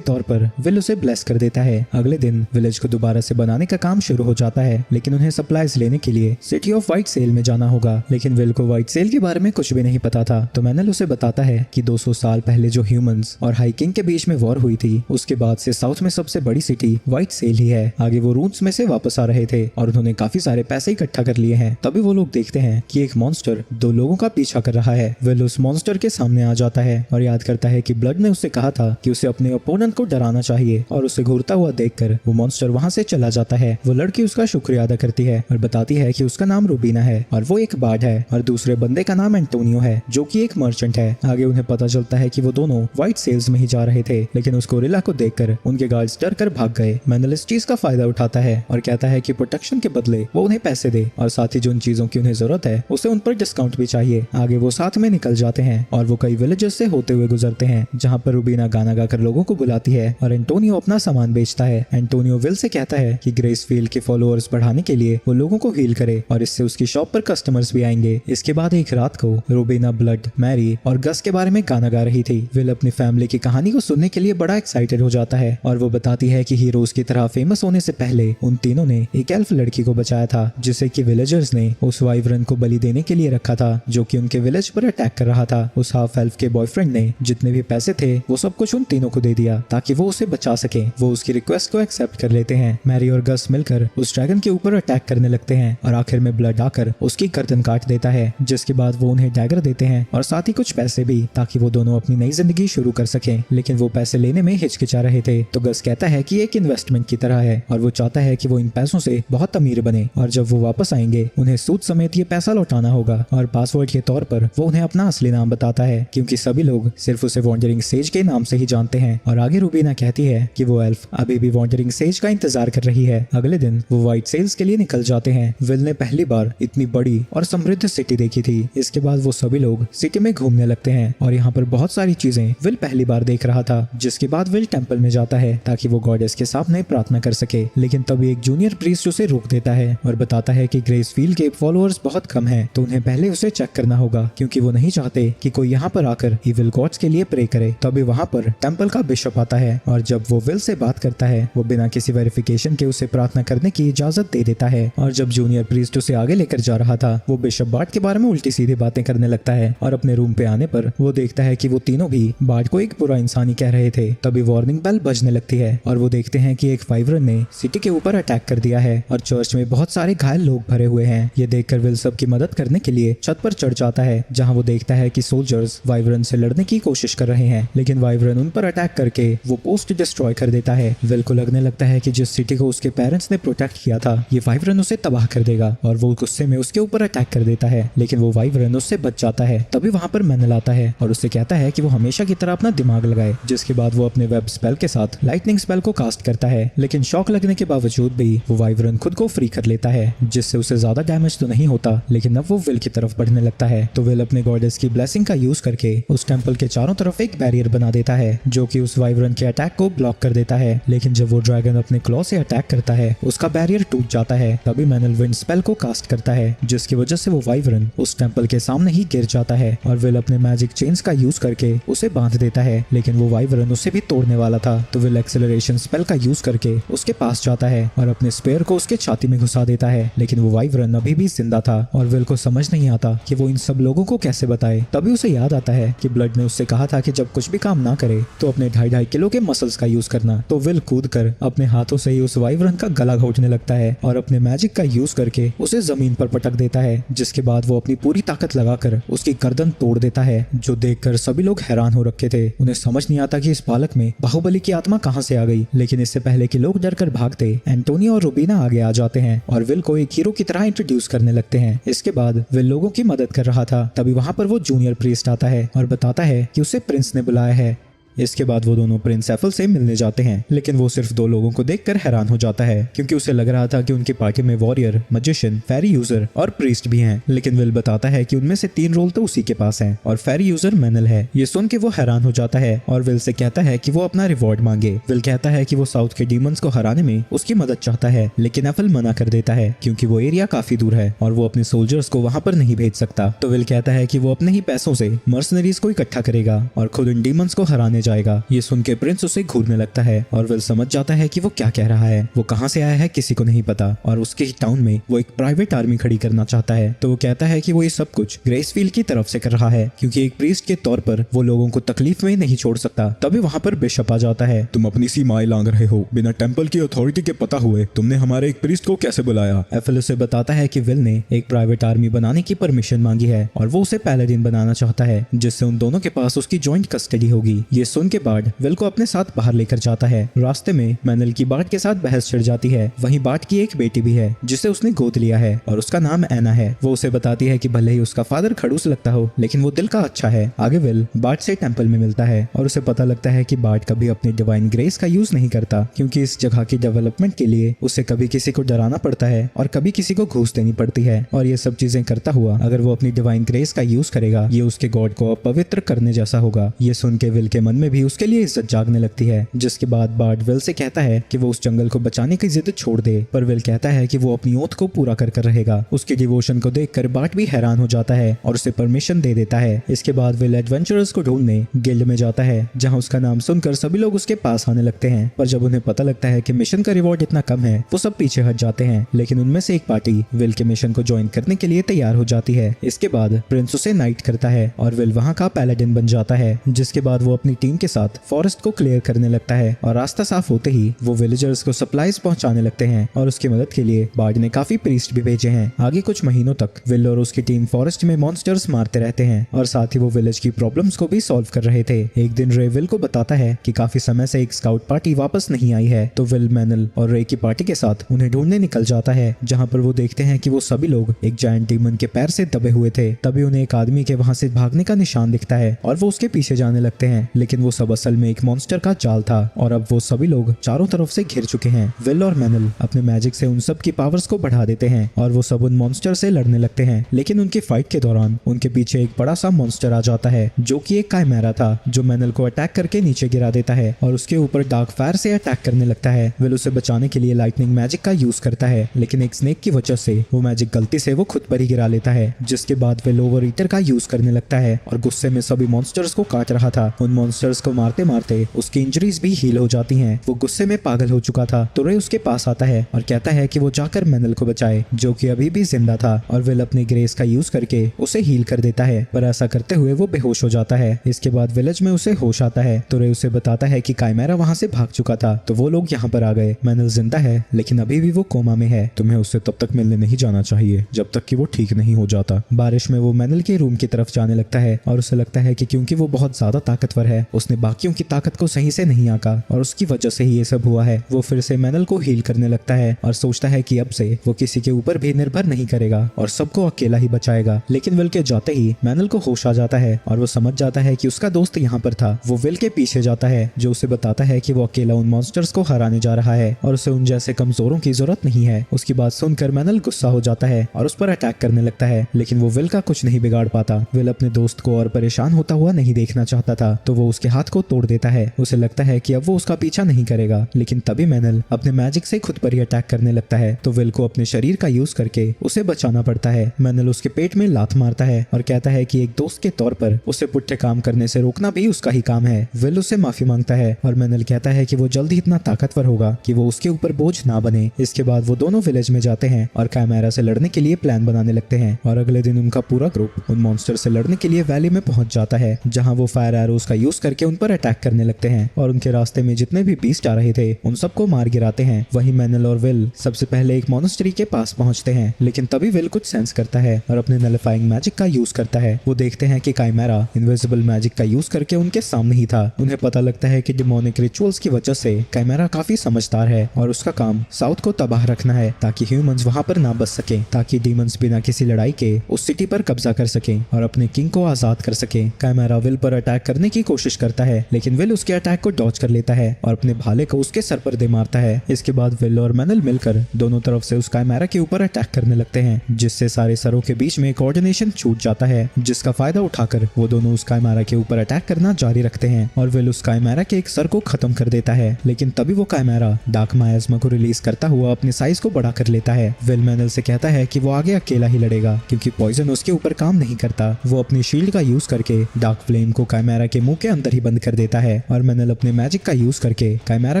तौर पर विल उसे ब्लेस कर देता है। अगले दिन विलेज को दोबारा से बनाने का काम शुरू हो जाता है, लेकिन उन्हें सप्लाईज लेने के लिए सिटी ऑफ व्हाइट सेल में जाना होगा। लेकिन विल को व्हाइट सेल के बारे में कुछ भी नहीं पता था, तो मैनल उसे बताता है कि 200 साल पहले जो ह्यूमंस और हाई किंग के बीच में वॉर हुई थी, उसके बाद से साउथ में सबसे बड़ी सिटी व्हाइट सेल ही है। आगे वो रूट्स में से वापस आ रहे थे और उन्होंने काफी सारे पैसे इकट्ठा कर लिए हैं। तभी वो लोग देखते हैं कि एक मॉन्स्टर 2 लोगों का पीछा कर रहा है। विल उस मॉन्स्टर के सामने आ जाता है और याद करता है कि ब्लड ने उससे कहा था कि उसे अपने ओपोनेंट को डराना चाहिए, और उसे घूरता हुआ देखकर वो मॉन्स्टर वहां से चला जाता है। वो लड़की उसका शुक्रिया अदा करती है और बताती है कि उसका नाम रूबीना है और वो एक बार्ड है, और दूसरे बंदे का नाम एंटोनियो है जो कि एक मर्चेंट है। आगे उन्हें पता चलता है कि वो दोनों व्हाइट सेल्स में ही जा रहे थे, लेकिन उस गोरिल्ला को देखकर उनके गार्ड्स डर कर भाग गए। मैनल इस चीज का फायदा उठाता है और कहता है कि प्रोटेक्शन के बदले वो उन्हें पैसे दे, और साथ ही जो उन चीजों की उन्हें जरूरत है उसे उन पर डिस्काउंट भी चाहिए। आगे वो साथ में निकल जाते हैं और वो कई विलेजेस से होते हुए गुजरते हैं, जहाँ पर रूबीना गाना गाकर लोगों को बुलाती है और एंटोनियो अपना सामान बेचता है। एंटोनियो विल से कहता है कि ग्रेसफील्ड के फॉलोअर्स बढ़ाने के लिए वो लोगों को हील करे और इससे उसकी शॉप पर कस्टमर्स भी आएंगे। इसके बाद एक रात को रूबीना ब्लड, मैरी और गस के बारे में गाना गा रही थी। विल अपनी फैमिली की कहानी को सुनने के लिए बड़ा एक्साइटेड हो जाता है और वो बताती है कि हीरोज की तरह फेमस होने से पहले उन तीनों ने एक एल्फ लड़की को बचाया था, जिसे कि विलेजर्स ने उस वाइवरन को बलि देने के लिए रखा था, जो कि उनके विलेज पर अटैक कर रहा था। उस हाफ एल्फ के बॉयफ्रेंड ने जितने भी पैसे थे वो सब कुछ उन तीनों को दे दिया ताकि वो उसे बचा सके। वो उसकी रिक्वेस्ट को एक्सेप्ट कर लेते हैं। मैरी और गस मिलकर उस ड्रैगन के ऊपर अटैक करने लगते हैं और आखिर में ब्लड आकर उसकी गर्दन काट देता है, जिसके बाद वो उन्हें डैगर देते हैं और साथ ही कुछ पैसे भी, ताकि वो दोनों अपनी नई जिंदगी शुरू कर सकें। लेकिन वो पैसे लेने में हिचकिचा रहे थे, तो गस कहता है कि एक इन्वेस्टमेंट की तरह है और वो चाहता है कि वो इन पैसों से बहुत अमीर बने, और जब वो वापस आएंगे उन्हें सूद समेत ये पैसा लौटाना होगा। और पासवर्ड के तौर पर वो उन्हें अपना असली नाम बताता है, क्योंकि सभी लोग सिर्फ उसे वॉन्डरिंग सेज के नाम से ही जानते हैं। और आगे रूबीना कहती है कि वो एल्फ अभी भी वॉन्डरिंग सेज का इंतजार कर रही है। अगले दिन वो व्हाइट सेल्स के लिए निकल जाते हैं। विल ने पहली बार इतनी बड़ी और समृद्ध सिटी देखी थी। इसके बाद वो सभी लोग सिटी में घूमने लगते हैं और यहाँ पर बहुत सारी चीजें विल पहली बार देख रहा था। जिसके बाद विल टेंपल में जाता है ताकि वो गॉडेस के सामने प्रार्थना कर सके, लेकिन तभी एक जूनियर प्रीस्ट उसे रोक देता है और बताता है कि ग्रेसफील्ड के फॉलोअर्स बहुत कम हैं, तो उन्हें पहले उसे चेक करना होगा, क्योंकि वो नहीं चाहते कि कोई यहाँ पर आकर इविल गॉड्स के लिए प्रे करे। तभी वहाँ पर टेंपल का बिशप आता है और जब वो विल से बात करता है वो बिना किसी वेरिफिकेशन के उसे प्रार्थना करने की इजाजत दे देता है। और जब जूनियर प्रीस्ट उसे आगे लेकर जा रहा था वो बिशप बार्ड के बारे में उल्टी सीधी बातें करने लगता है, और अपने रूम पे आने पर वो देखता है कि वो तीनों भी बार्ड को एक बुरा इंसानी कह रहे थे। तभी वार्निंग बेल बजने लगती है और वो देखते हैं कि एक वाइवरन ने सिटी के ऊपर अटैक कर दिया है और चर्च में बहुत सारे घायल लोग भरे हुए हैं। ये देखकर विल सबकी मदद करने के लिए छत पर चढ़ जाता है, जहाँ वो देखता है कि सोल्जर्स वाइवरन से लड़ने की कोशिश कर रहे हैं, लेकिन वाइवरन उन पर अटैक करके वो पोस्ट डिस्ट्रॉय कर देता है। विल को लगने लगता है कि जिस सिटी को उसके पेरेंट्स ने प्रोटेक्ट किया था ये वाइवरन उसे तबाह कर देगा, और वो गुस्से में उसके ऊपर अटैक कर देता है, लेकिन वो वाइवरन उससे बच जाता है। तभी वहाँ पर मैनल आता है और उससे कहता है कि वो हमेशा की तरह अपना दिमाग लगाए, जिसके बाद वो अपने वेब स्पेल के साथ लाइटनिंग स्पेल को कास्ट करता है, लेकिन शॉक लगने के बावजूद भी वो वाइवरन खुद को फ्री कर लेता है, जिससे उसे ज्यादा डैमेज तो नहीं होता, लेकिन अब वो विल की तरफ बढ़ने लगता है। तो विल अपने गॉडेस की ब्लेसिंग का यूज करके उस टेंपल के चारों तरफ एक बैरियर बना देता है, जो कि उस वाइवरन के अटैक को ब्लॉक कर देता है। लेकिन जब वो ड्रैगन अपने क्लॉ से अटैक करता है उसका बैरियर टूट जाता है। तभी मैनल विंड स्पेल को कास्ट करता है, जिसकी वजह से वो वाइवरन उस टेंपल के सामने ही गिर जाता है, और विल अपने मैजिक चेन्स का यूज करके उसे बांध देता है, लेकिन वो वाइवरन उसे भी तोड़ने वाला था। तो विल एक्सेलरेशन स्पेल का यूज करके उसके पास जाता है और अपने स्पेयर को उसके छाती में घुसा देता है, लेकिन वो वाइवरन अभी भी जिंदा था और विल को समझ नहीं आता कि वो इन सब लोगों को कैसे बताए। तभी उसे याद आता है कि ब्लड ने उससे कहा था कि जब कुछ भी काम ना करे तो अपने 2.5 किलो के मसल्स का यूज करना। तो विल कूद कर अपने हाथों से ही उस वाइवरन का गला घोटने लगता है और अपने मैजिक का यूज करके उसे जमीन पर पटक देता है, जिसके बाद वो अपनी पूरी ताकत लगाकर उसकी गर्दन तोड़ देता है, जो देखकर सभी लोग हैरान हो रखे थे। उन्हें समझ नहीं आता कि इस बालक में बाहुबली की आत्मा कहां से आ गई, लेकिन इससे पहले कि लोग डर कर भागते एंटोनियो और रूबीना आगे आ जाते हैं और विल को एक हीरो की तरह इंट्रोड्यूस करने लगते हैं। इसके बाद विल लोगों की मदद कर रहा था, तभी वहाँ पर वो जूनियर प्रीस्ट आता है और बताता है कि उसे प्रिंस ने बुलाया है। इसके बाद वो दोनों प्रिंस एफल से मिलने जाते हैं, लेकिन वो सिर्फ 2 लोगों को देखकर हैरान हो जाता है क्योंकि उसे लग रहा था कि उनकी पार्टी में वॉरियर, मैजिशियन, फेरी यूजर और प्रीस्ट भी हैं। लेकिन विल बताता है कि उनमें से 3 रोल तो उसी के पास हैं और फेरी यूजर मैनल है। ये सुन के वो हैरान हो जाता है और विल से कहता है कि वो अपना रिवॉर्ड मांगे। विल कहता है कि वो साउथ के डीमंस को हराने में उसकी मदद चाहता है, लेकिन एफल मना कर देता है क्योंकि वो एरिया काफी दूर है और वो अपने सोल्जर्स को वहां पर नहीं भेज सकता। तो विल कहता है कि वो अपने ही पैसों से मर्सनरीज को इकट्ठा करेगा और खुद इन डीमंस को हराने जाएगा। ये सुन के प्रिंस उसे घूरने लगता है और विल समझ जाता है कि वो क्या कह रहा है। वो कहाँ से आया है किसी को नहीं पता और उसके ही टाउन में वो एक प्राइवेट आर्मी खड़ी करना चाहता है। तो वो कहता है कि वो ये सब कुछ ग्रेसफील्ड की तरफ से कर रहा है क्योंकि एक प्रीस्ट के तौर पर वो लोगों को तकलीफ में नहीं छोड़ सकता। तभी वहाँ पर बिशप आ जाता है। तुम अपनी सीमाएं लांघ रहे हो, बिना टेंपल की अथॉरिटी के पता हुए तुमने हमारे एक प्रीस्ट को कैसे बुलाया? एफल उसे बताता है कि विल ने एक प्राइवेट आर्मी बनाने की परमिशन मांगी है और वो उसे पैलेडिन बनाना चाहता है जिससे उन दोनों के पास उसकी जॉइंट कस्टडी होगी। ये सुन के बाद विल को अपने साथ बाहर लेकर जाता है। रास्ते में मैनल की बाट के साथ बहस छिड़ जाती है। वहीं बाट की एक बेटी भी है जिसे उसने गोद लिया है और उसका नाम एना है। वो उसे बताती है कि भले ही उसका फादर खड़ूस लगता हो लेकिन वो दिल का अच्छा है। आगे विल बाट से टेंपल में मिलता है और उसे पता लगता है कि बाट कभी अपनी डिवाइन ग्रेस का यूज नहीं करता क्योंकि इस जगह की डेवलपमेंट के लिए उसे कभी किसी को डराना पड़ता है और कभी किसी को घूस देनी पड़ती है। और ये सब चीजें करता हुआ अगर वो अपनी डिवाइन ग्रेस का यूज करेगा ये उसके गॉड को अपवित्र करने जैसा होगा। ये सुन के विल के मन में भी उसके लिए इज्जत जागने लगती है। जिसके बाद बाट विल से कहता है कि वो उस जंगल को बचाने की जिद छोड़ दे, पर विल कहता है कि वो अपनी ओथ को पूरा कर रहेगा। उसकी डिवोशन को देखकर बाट भी हैरान हो जाता है और उसे परमिशन दे देता है। इसके बाद विल एडवेंचरर्स को ढूंढने गिल्ड में जाता है जहाँ उसका नाम सुनकर सभी लोग उसके पास आने लगते हैं। पर जब उन्हें पता लगता है कि मिशन का रिवॉर्ड इतना कम है वो सब पीछे हट जाते हैं। लेकिन उनमें से एक पार्टी विल के मिशन को ज्वाइन करने के लिए तैयार हो जाती है। इसके बाद प्रिंस उसे नाइट करता है और विल वहाँ का पैलेडिन बन जाता है। जिसके बाद वो अपनी टीम के साथ फॉरेस्ट को क्लियर करने लगता है और रास्ता साफ होते ही वो विलेजर्स को सप्लाईज पहुंचाने लगते हैं और उसकी मदद के लिए बार्ड ने काफी प्रीस्ट भी भेजे हैं। आगे कुछ महीनों तक विल और उसकी टीम फॉरेस्ट में मॉन्स्टर्स मारते रहते हैं और साथ ही वो विलेज की प्रॉब्लम्स को भी सॉल्व कर रहे थे। एक दिन रे विल को बताता है कि काफी समय से एक स्काउट पार्टी वापस नहीं आई है। तो विल मैनल और रे की पार्टी के साथ उन्हें ढूंढने निकल जाता है जहाँ पर वो देखते हैं कि वो सभी लोग एक जायंट डीमन के पैर से दबे हुए थे। तभी उन्हें एक आदमी के वहां से भागने का निशान दिखता है और वो उसके पीछे जाने लगते हैं, लेकिन वो सब असल में एक मॉन्स्टर का जाल था और अब वो सभी लोग चारों तरफ से घिर चुके हैं। विल और मैनल अपने मैजिक से उन सब की पावर्स को बढ़ा देते हैं और वो सब उन मॉन्स्टर से लड़ने लगते हैं। लेकिन उनकी फाइट के दौरान उनके पीछे एक बड़ा सा मॉन्स्टर आ जाता है जो कि एक काइमेरा था जो मैनल को अटैक करके नीचे गिरा देता है और उसके ऊपर डार्क फायर से अटैक करने लगता है। विल उसे बचाने के लिए लाइटनिंग मैजिक का यूज करता है, लेकिन एक स्नेक की वजह से वो मैजिक गलती से वो खुद पर ही गिरा लेता है। जिसके बाद विल ओवर ईटर का यूज करने लगता है और गुस्से में सभी मॉन्स्टर्स को काट रहा था। उन मॉन्स्टर्स को मारते मारते उसकी इंजरीज भी हील हो जाती हैं। वो गुस्से में पागल हो चुका था तो रे उसके पास आता है और कहता है कि वो जाकर मैनल को बचाए जो कि अभी भी जिंदा था और विल अपनी ग्रेस का यूज करके उसे हील कर देता है, पर ऐसा करते हुए वो बेहोश हो जाता है। इसके बाद विलेज में उसे होश आता है तो रे उसे बताता है कि काइमेरा वहां से भाग चुका था तो वो लोग यहाँ पर आ गए। मैनल जिंदा है लेकिन अभी भी वो कोमा में है। तुम्हें उससे तब तक मिलने नहीं जाना चाहिए जब तक कि वो ठीक नहीं हो जाता। बारिश में वो मैनल के रूम की तरफ जाने लगता है और उसे लगता है कि क्योंकि वो बहुत ज्यादा ताकतवर है उसने बाकियों की ताकत को सही से नहीं आंका और उसकी वजह से ही ये सब हुआ है। वो फिर से मैनल को हील करने लगता है और सोचता है कि अब से वो किसी के ऊपर भी निर्भर नहीं करेगा और सबको अकेला ही बचाएगा। लेकिन विल के जाते ही मैनल को होश आ जाता है और वो समझ जाता है कि उसका दोस्त यहाँ पर था। वो विल के पीछे जाता है जो उसे बताता है कि वो अकेला उन मॉन्स्टर्स को हराने जा रहा है और उसे उन जैसे कमजोरों की जरूरत नहीं है। उसकी बात सुनकर मैनल गुस्सा हो जाता है और उस पर अटैक करने लगता है, लेकिन वो विल का कुछ नहीं बिगाड़ पाता। विल अपने दोस्त को और परेशान होता हुआ नहीं देखना चाहता था तो वो उसके हाथ को तोड़ देता है। उसे लगता है कि अब वो उसका पीछा नहीं करेगा, लेकिन तभी मैनल अपने मैजिक से खुद पर ही अटैक करने लगता है तो विल को अपने शरीर का यूज करके उसे बचाना पड़ता है। मैनल उसके पेट में लात मारता है और कहता है कि एक दोस्त के तौर पर उसे पुट्ठे काम करने से रोकना भी उसका ही काम है। विल उससे माफी मांगता है और मैनल कहता है कि वो जल्द ही इतना ताकतवर होगा कि वो उसके ऊपर बोझ ना बने। इसके बाद वो दोनों विलेज में जाते हैं और काइमेरा से लड़ने के लिए प्लान बनाने लगते हैं और अगले दिन उनका पूरा ग्रुप उन मॉन्स्टर से लड़ने के लिए वैली में पहुंच जाता है जहां वो फायर एरोज का यूज करके उन पर अटैक करने लगते हैं और उनके रास्ते में जितने भी बीस्ट आ रहे थे उन सबको मार गिराते हैं। वहीं मैनल और विल सबसे पहले एक मोनेस्ट्री के पास पहुंचते हैं, लेकिन तभी विल कुछ सेंस करता है और अपने नलिफाइंग मैजिक का यूज करता है। वो देखते हैं कि काइमेरा इनविजिबल मैजिक का यूज करके उनके सामने ही था। उन्हें पता लगता है कि डिमोनिक रिचुअल्स की वजह से काइमेरा काफी समझदार है और उसका काम साउथ को तबाह रखना है ताकि ह्यूमंस वहां पर ना बच सके, ताकि डीमंस बिना किसी लड़ाई के उस सिटी पर कब्जा कर सके और अपने किंग को आजाद कर सके। काइमेरा विल पर अटैक करने की कोशिश करता है, लेकिन विल उसके अटैक को डॉज कर लेता है और अपने भाले को उसके सर पर दे मारता है। इसके बाद विल और मैनल मिलकर दोनों तरफ से उस काइमेरा के ऊपर अटैक करने लगते हैं, जिससे सारे सरों के बीच में कोऑर्डिनेशन छूट जाता है, जिसका फायदा उठाकर वो दोनों उस काइमेरा के ऊपर अटैक करना जारी रखते हैं और विल उस काइमेरा के एक सर को खत्म कर देता है। लेकिन तभी वो काइमेरा डार्क मायाज्मा को रिलीज करता हुआ अपने साइज को बड़ा कर लेता है। विल मैनल से कहता है कि वो आगे अकेला ही लड़ेगा क्योंकि पॉइजन उसके ऊपर काम नहीं करता। वो अपनी शील्ड का यूज करके डार्क फ्लेम को काइमेरा के मुंह के अंदर ही बंद कर देता है और मैनल अपने मैजिक का यूज करके काइमेरा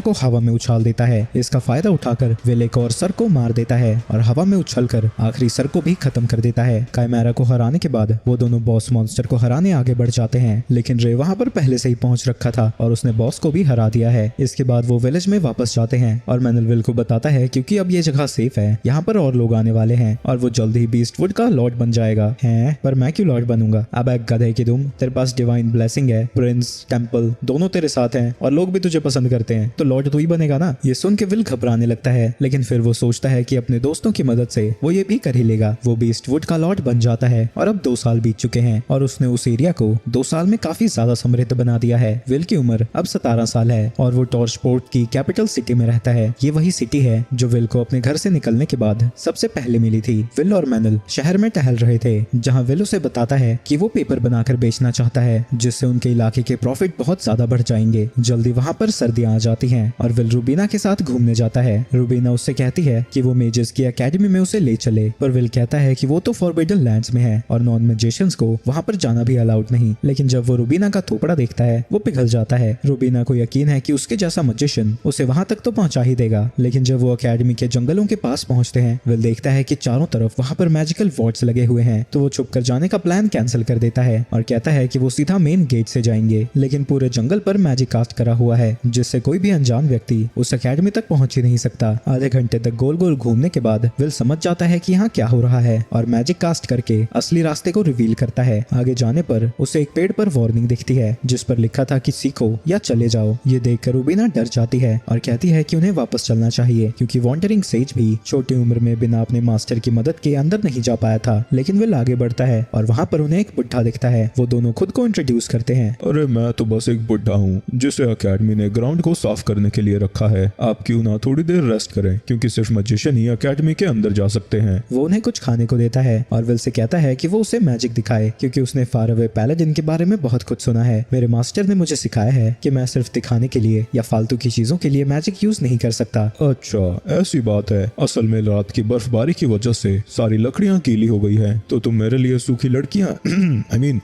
को हवा में उछाल देता है। इसका फायदा उठाकर विल एक और सर को मार देता है और हवा में उछलकर आखिरी सर को भी खत्म कर देता है। काइमेरा को हराने के बाद वो दोनों बॉस मॉन्स्टर को हराने आगे बढ़ जाते हैं, लेकिन रे वहां पर पहले से ही पहुंच रखा था और उसने बॉस को भी हरा दिया है। इसके बाद वो विलेज में वापस जाते हैं और मैनल विल को बताता है क्योंकि अब ये जगह सेफ है, यहाँ पर और लोग आने वाले हैं और वो जल्द ही बीस्टवुड का लॉर्ड बन जाएगा। है पर मैं क्यों लॉर्ड बनूंगा? अब एक गधे की दुम, तेरे पास डिवाइन ब्लेसिंग है, प्रिंस टेंपल दोनों तेरे साथ हैं और लोग भी तुझे पसंद करते हैं, तो लॉर्ड तू ही बनेगा ना। ये सुन के विल घबराने लगता है, लेकिन फिर वो सोचता है कि अपने दोस्तों की मदद से वो ये भी कर ही लेगा। वो बीस्टवुड का लॉर्ड बन जाता है और अब 2 साल बीत चुके हैं और उसने उस एरिया को 2 साल में काफी ज्यादा समृद्ध बना दिया है। विल की उम्र अब 17 साल है और वो टॉर्चपोर्ट की कैपिटल सिटी में रहता है। ये वही सिटी है जो विल को अपने घर से निकलने के बाद सबसे पहले मिली थी। विल और मैनल शहर में टहल रहे थे, जहाँ विल उसे बताता है कि वो पेपर बनाकर बेचना चाहता है, जिससे उनके इलाके के प्रॉफिट बहुत ज्यादा बढ़ जाएंगे। जल्दी वहाँ पर सर्दियाँ आ जाती हैं और विल रूबीना के साथ घूमने जाता है। रूबीना उससे कहती है कि वो मेजेस की एकेडमी में उसे ले चले, पर विल कहता है कि वो तो फॉरबिडन लैंड्स में है और नॉन मैजिशियंस को वहाँ पर जाना भी अलाउड नहीं। लेकिन जब वो रूबीना का थोपड़ा देखता है वो पिघल जाता है। रूबीना को यकीन है कि उसके जैसा मैजिशियन उसे वहाँ तक तो पहुँचा ही देगा। लेकिन जब वो एकेडमी के जंगलों के पास पहुँचते हैं, विल देखता है कि चारों तरफ वहाँ पर मैजिकल वॉर्ड्स लगे हुए हैं, तो वो छुप कर जाने का प्लान कैंसिल कर देता है और कहता है कि वो सीधा मेन गेट से जाएंगे। लेकिन पूरे जंगल पर मैजिक कास्ट करा हुआ है, जिससे कोई भी अनजान व्यक्ति उस एकेडमी तक पहुंच ही नहीं सकता। आधे घंटे तक गोल गोल घूमने के बाद विल समझ जाता है कि यहाँ क्या हो रहा है और मैजिक कास्ट करके असली रास्ते को रिवील करता है। आगे जाने पर उसे एक पेड़ पर वार्निंग दिखती है जिस पर लिखा था कि सीखो या चले जाओ। ये देखकर रूबीना डर जाती है और कहती है कि उन्हें वापस चलना चाहिए क्योंकि वॉन्डरिंग सेज भी छोटी उम्र में बिना अपने मास्टर की मदद के अंदर नहीं जा पाया था। लेकिन विल आगे बढ़ता है और वहाँ पर उन्हें एक बुढ़ा दिखता है। वो दोनों खुद को इंट्रोड्यूस करते हैं। अरे मैं तो बस एक बुढ़ा हूँ जिसे एकेडमी ने ग्राउंड को साफ करने के लिए रखा है। आप क्यों ना थोड़ी देर रेस्ट करें, क्योंकि सिर्फ मैजिशियन ही एकेडमी के अंदर जा सकते हैं। वो उन्हें कुछ खाने को देता है और विल से कहता है कि वो उसे मैजिक दिखाए क्योंकि उसने फार अवे पैलेडिन के बारे में बहुत कुछ सुना है। मेरे मास्टर ने मुझे सिखाया है कि मैं सिर्फ दिखाने के लिए या फालतू की चीजों के लिए मैजिक यूज नहीं कर सकता। अच्छा ऐसी बात है। असल में रात की बर्फबारी की वजह से सारी लकड़ियाँ गीली हो गई है, तो तुम मेरे लिए सूखी लड़कियाँ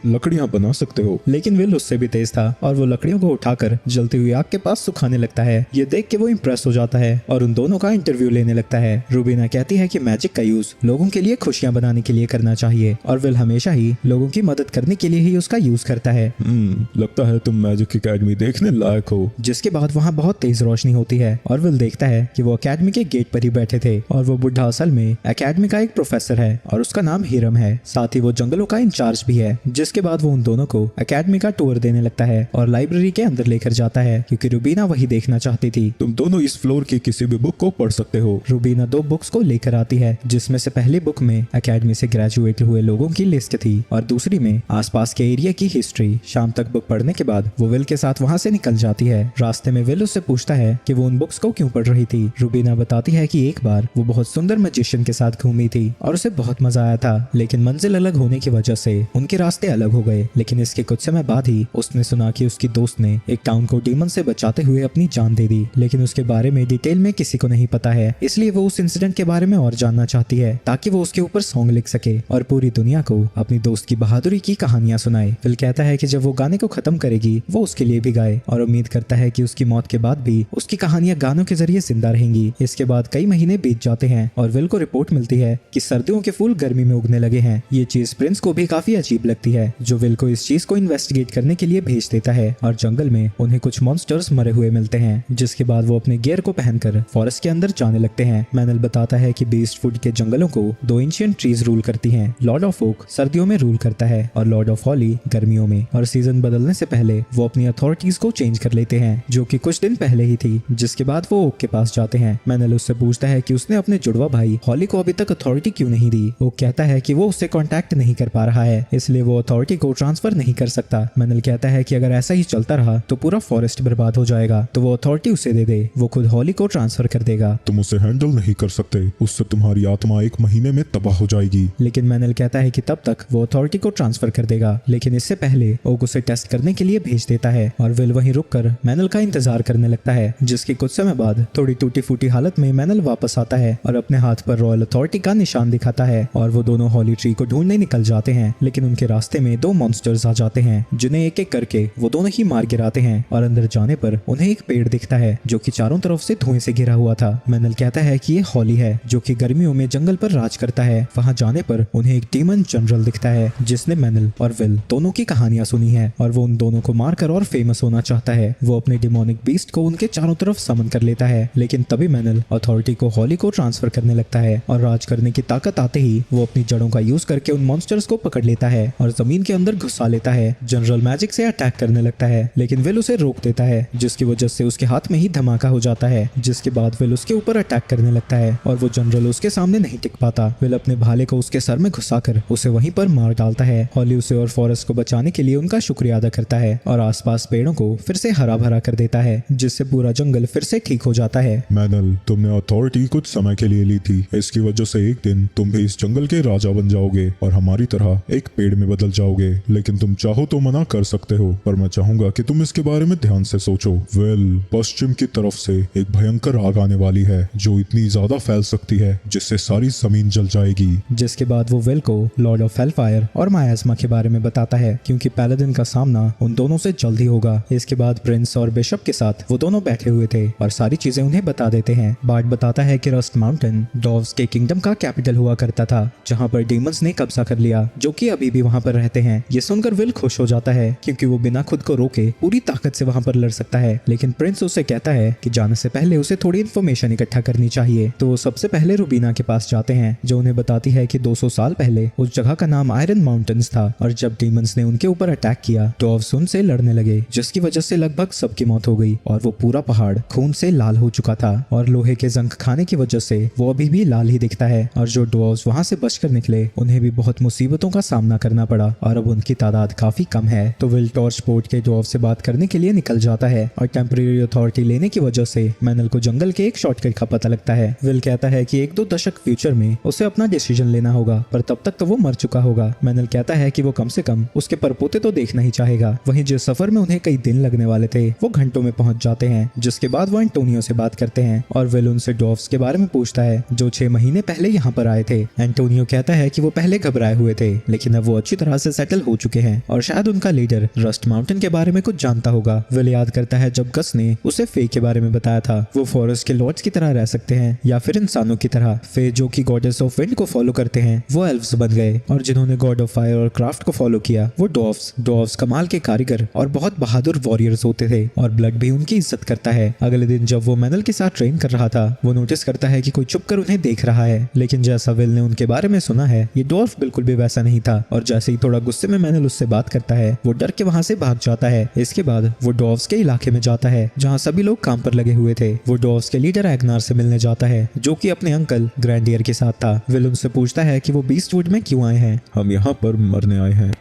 लकड़ियाँ बना सकते हो। लेकिन विल उससे भी तेज था और वो लकड़ियों को उठाकर जलती हुई आग के पास सुखाने लगता है। ये देख के वो इम्प्रेस हो जाता है और उन दोनों का इंटरव्यू लेने लगता है। रूबीना कहती है कि मैजिक का यूज लोगों के लिए खुशियां बनाने के लिए करना चाहिए और विल हमेशा ही लोगों की मदद करने के लिए ही उसका यूज करता है। लगता है तुम मैजिक एकेडमी देखने लायक हो। जिसके बाद वहाँ बहुत तेज रोशनी होती है और विल देखता है कि वो एकेडमी के गेट पर ही बैठे थे और वो बुढ़ा असल में एकेडमी का एक प्रोफेसर है और उसका नाम हिरम है। साथ ही वो जंगलों का इंचार्ज भी है। जिसके बाद वो उन दोनों को एकेडमी का टूर देने लगता है और लाइब्रेरी के अंदर लेकर जाता है क्योंकि रूबीना वही देखना चाहती थी। तुम दोनों इस फ्लोर की किसी भी बुक को पढ़ सकते हो। रूबीना 2 बुक्स को लेकर आती है, जिसमें से पहली बुक में एकेडमी से ग्रेजुएट हुए लोगों की लिस्ट थी और दूसरी में आसपास के एरिया की हिस्ट्री। शाम तक बुक पढ़ने के बाद वो विल के साथ वहाँ से निकल जाती है। रास्ते में विल उससे पूछता है कि वो उन बुक्स को क्यों पढ़ रही थी। रूबीना बताती है कि एक बार वो बहुत सुंदर मैजिशियन के साथ घूमी थी और उसे बहुत मजा आया था, लेकिन मंजिल अलग होने की वजह से उनके रास्ते अलग हो गए। लेकिन इसके कुछ समय बाद ही उसने सुना कि उसकी दोस्त ने एक टाउन को डीमन से बचाते हुए अपनी जान दे दी, लेकिन उसके बारे में डिटेल में किसी को नहीं पता है। इसलिए वो उस इंसिडेंट के बारे में और जानना चाहती है ताकि वो उसके ऊपर सॉन्ग लिख सके और पूरी दुनिया को अपनी दोस्त की बहादुरी की कहानियां सुनाए। विल कहता है कि जब वो गाने को खत्म करेगी वो उसके लिए भी गाए और उम्मीद करता है कि उसकी मौत के बाद भी उसकी कहानियां गानों के जरिए जिंदा रहेंगी। इसके बाद कई महीने बीत जाते हैं और विल को रिपोर्ट मिलती है कि सर्दियों के फूल गर्मी में उगने लगे हैं। ये चीज प्रिंस को भी काफी अजीब लगती है, जो विल को इस चीज को इन्वेस्टिगेट करने के लिए भेज देता है और जंगल में उन्हें कुछ मॉन्स्टर्स मरे हुए मिलते हैं। जिसके बाद वो अपने गियर को पहनकर फॉरेस्ट के अंदर जाने लगते हैं। मैनल बताता है कि बीस्टवुड के जंगलों को 2 एंशिएंट ट्रीज रूल करती हैं। लॉर्ड ऑफ ओक सर्दियों में रूल करता है और लॉर्ड ऑफ हॉली गर्मियों में, और सीजन बदलने से पहले वो अपनी अथॉरिटीज को चेंज कर लेते हैं, जो कि कुछ दिन पहले ही थी। जिसके बाद वो ओक के पास जाते हैं। मैनल उससे पूछता है कि उसने अपने जुड़वा भाई हॉली को अभी तक अथॉरिटी क्यों नहीं दी। ओक कहता है कि वो उससे कांटेक्ट नहीं कर पा रहा है, इसलिए वो अथॉरिटी को ट्रांसफर नहीं कर सकता। मैनल कहता है कि अगर ऐसा ही चलता रहा तो पूरा फॉरेस्ट बर्बाद हो जाएगा, तो वो अथॉरिटी उसे दे दे, वो खुद हॉली को ट्रांसफर कर देगा। तुम उसे हैंडल नहीं कर सकते, उससे तुम्हारी आत्मा 1 महीने में तबाह हो जाएगी। लेकिन मैनल कहता है कि तब तक वो अथॉरिटी को ट्रांसफर कर देगा, लेकिन इससे पहले ओक उसे टेस्ट करने के लिए भेज देता है और विल वहीं रुककर मैनल का इंतजार करने लगता है। जिसके कुछ समय बाद थोड़ी टूटी फूटी हालत में मैनल वापस आता है और अपने हाथ पर रॉयल अथॉरिटी का निशान दिखाता है और वो दोनों हॉली ट्री को ढूंढने निकल जाते हैं। लेकिन उनके रास्ते में 2 मॉन्स्टर्स आ जाते हैं जिन्हें एक एक करके वो दोनों ही मार गिराते हैं और अंदर जाने पर उन्हें एक पेड़ दिखता है जो कि चारों तरफ से धुएं से घिरा हुआ था। मैनल कहता है कि ये हॉली है जो कि गर्मियों में जंगल पर राज करता है। वहां जाने पर उन्हें एक डीमन जनरल दिखता है जिसने मैनल और विल दोनों की कहानियां सुनी है और वो उन दोनों को मारकर और फेमस होना चाहता है। वो अपने डिमोनिक बीस्ट को उनके चारों तरफ समन कर लेता है, लेकिन तभी मैनल अथॉरिटी को हॉली को ट्रांसफर करने लगता है और राज करने की ताकत आते ही वो अपनी जड़ों का यूज करके उन मॉन्स्टर्स को पकड़ लेता है और जमीन के अंदर घुसा लेता है। जनरल मैजिक से अटैक करने लगता है, लेकिन विल उसे रोक देता है जिसकी वजह से उसके हाथ में ही धमाका हो जाता है। जिसके बाद विल उसके ऊपर अटैक करने लगता है और वो जनरल उसके सामने नहीं टिक पाता। विल अपने भाले को उसके सर में घुसाकर उसे वहीं पर मार डालता है। हॉली उसे और फॉरेस्ट को बचाने के लिए उनका शुक्रिया अदा करता है और आसपास पेड़ों को फिर से हरा भरा कर देता है, जिससे पूरा जंगल फिर से ठीक हो जाता है। मैनल, तुमने अथॉरिटी कुछ समय के लिए ली थी, इसकी वजह से एक दिन तुम भी इस जंगल के राजा बन जाओगे और हमारी तरह एक पेड़ में बदल जाओगे। लेकिन तुम चाहो तो मना कर सकते हो, पर मैं चाहूंगा कि तुम इसके बारे में ध्यान से सोचो। वेल, पश्चिम की तरफ से एक भयंकर आग आने वाली है जो इतनी ज्यादा फैल सकती है जिससे सारी जमीन जल जाएगी। जिसके बाद वो विल को लॉर्ड ऑफ हेलफायर और मायाज़मा के बारे में बताता है, क्योंकि पैलाडिन का सामना उन दोनों से जल्द ही होगा। इसके बाद प्रिंस और बिशप के साथ वो दोनों बैठे हुए थे और सारी चीजें उन्हें बता देते हैं। बार्ट बताता है कि रस्ट माउंटेन डॉव्स के किंगडम का कैपिटल हुआ करता था, जहाँ पर डीमंस ने कब्जा कर लिया, जो कि अभी भी वहाँ पर रहते हैं। ये सुनकर विल खुश हो जाता है क्योंकि वो बिना खुद को रोके पूरी ताकत से वहाँ पर लड़ सकता है। लेकिन प्रिंस उसे कहता है कि जाने से पहले उसे थोड़ी इन्फॉर्मेशन इकट्ठा करनी चाहिए। तो वो सबसे पहले रूबीना के पास जाते हैं जो उन्हें बताती है कि 200 साल पहले उस जगह का नाम आयरन माउंटेन्स था और जब डीमंस ने उनके ऊपर अटैक किया डॉव्स उनसे लड़ने लगे, जिसकी वजह से लगभग सबकी मौत हो गई और वो पूरा पहाड़ खून से लाल हो चुका था और लोहे के जंग खाने की वजह से वो अभी भी लाल ही दिखता है। और जो डॉव्स वहाँ से बचकर निकले उन्हें भी बहुत मुसीबतों का सामना करना पड़ा और अब उनकी तादाद काफी कम है। तो विल टॉर्च पोर्ट के डॉव से बात करने के लिए निकल जाता है और टेम्परेरी अथॉरिटी लेने की वजह से मैनल को जंगल के एक शॉर्टकट का पता लगता है। विल कहता है कि 1-2 दशक फ्यूचर में उसे अपना डिसीजन लेना होगा, पर तब तक तो वो मर चुका होगा। मैनल कहता है कि वो कम से कम उसके परपोते तो देखना ही चाहेगा। वहीं जिस सफर में उन्हें कई दिन लगने वाले थे वो घंटों में पहुंच जाते हैं। जिसके बाद वो एंटोनियो से बात करते हैं और विल उनसे डॉव्स के बारे में पूछता है जो 6 महीने पहले यहाँ पर आए थे। एंटोनियो कहता है कि वो पहले घबराए हुए थे, लेकिन अब वो अच्छी तरह से सेटल हो चुके हैं और शायद उनका लीडर रस्ट माउंटेन के बारे में कुछ जानता होगा। विल याद करता है जब गस ने उसे फे के बारे में बताया था, वो फॉरेस्ट के लॉर्ड्स की तरह रह सकते हैं या फिर इंसानों की तरह। फे जो कि गॉडेस ऑफ विंड को फॉलो करते हैं वो एल्व्स बन गए और जिन्होंने गॉड ऑफ फायर और क्राफ्ट को फॉलो किया वो डॉव्स कमाल के कारीगर और बहुत बहादुर वॉरियर्स होते थे और ब्लड भी उनकी इज्जत करता है। अगले दिन जब वो मैनल के साथ ट्रेन कर रहा था वो नोटिस करता है कि कोई छुप कर उन्हें देख रहा है, लेकिन जैसा विल ने उनके बारे में सुना है ये डॉर्फ बिल्कुल भी वैसा नहीं था और जैसे ही थोड़ा गुस्से में मैनल उससे बात करता है वो डर के वहां से भाग जाता है। इसके बाद वो डॉव्स के इलाके में जाता है जहाँ सभी लोग काम पर लगे हुए थे। वो डॉव्स के लीडर एग्नार से मिलने जाता है जो कि अपने अंकल ग्रैंडियर के साथ था। विल उनसे पूछता है कि वो बीस्टवुड में क्यों आए हैं। हम यहाँ पर मरने आए हैं।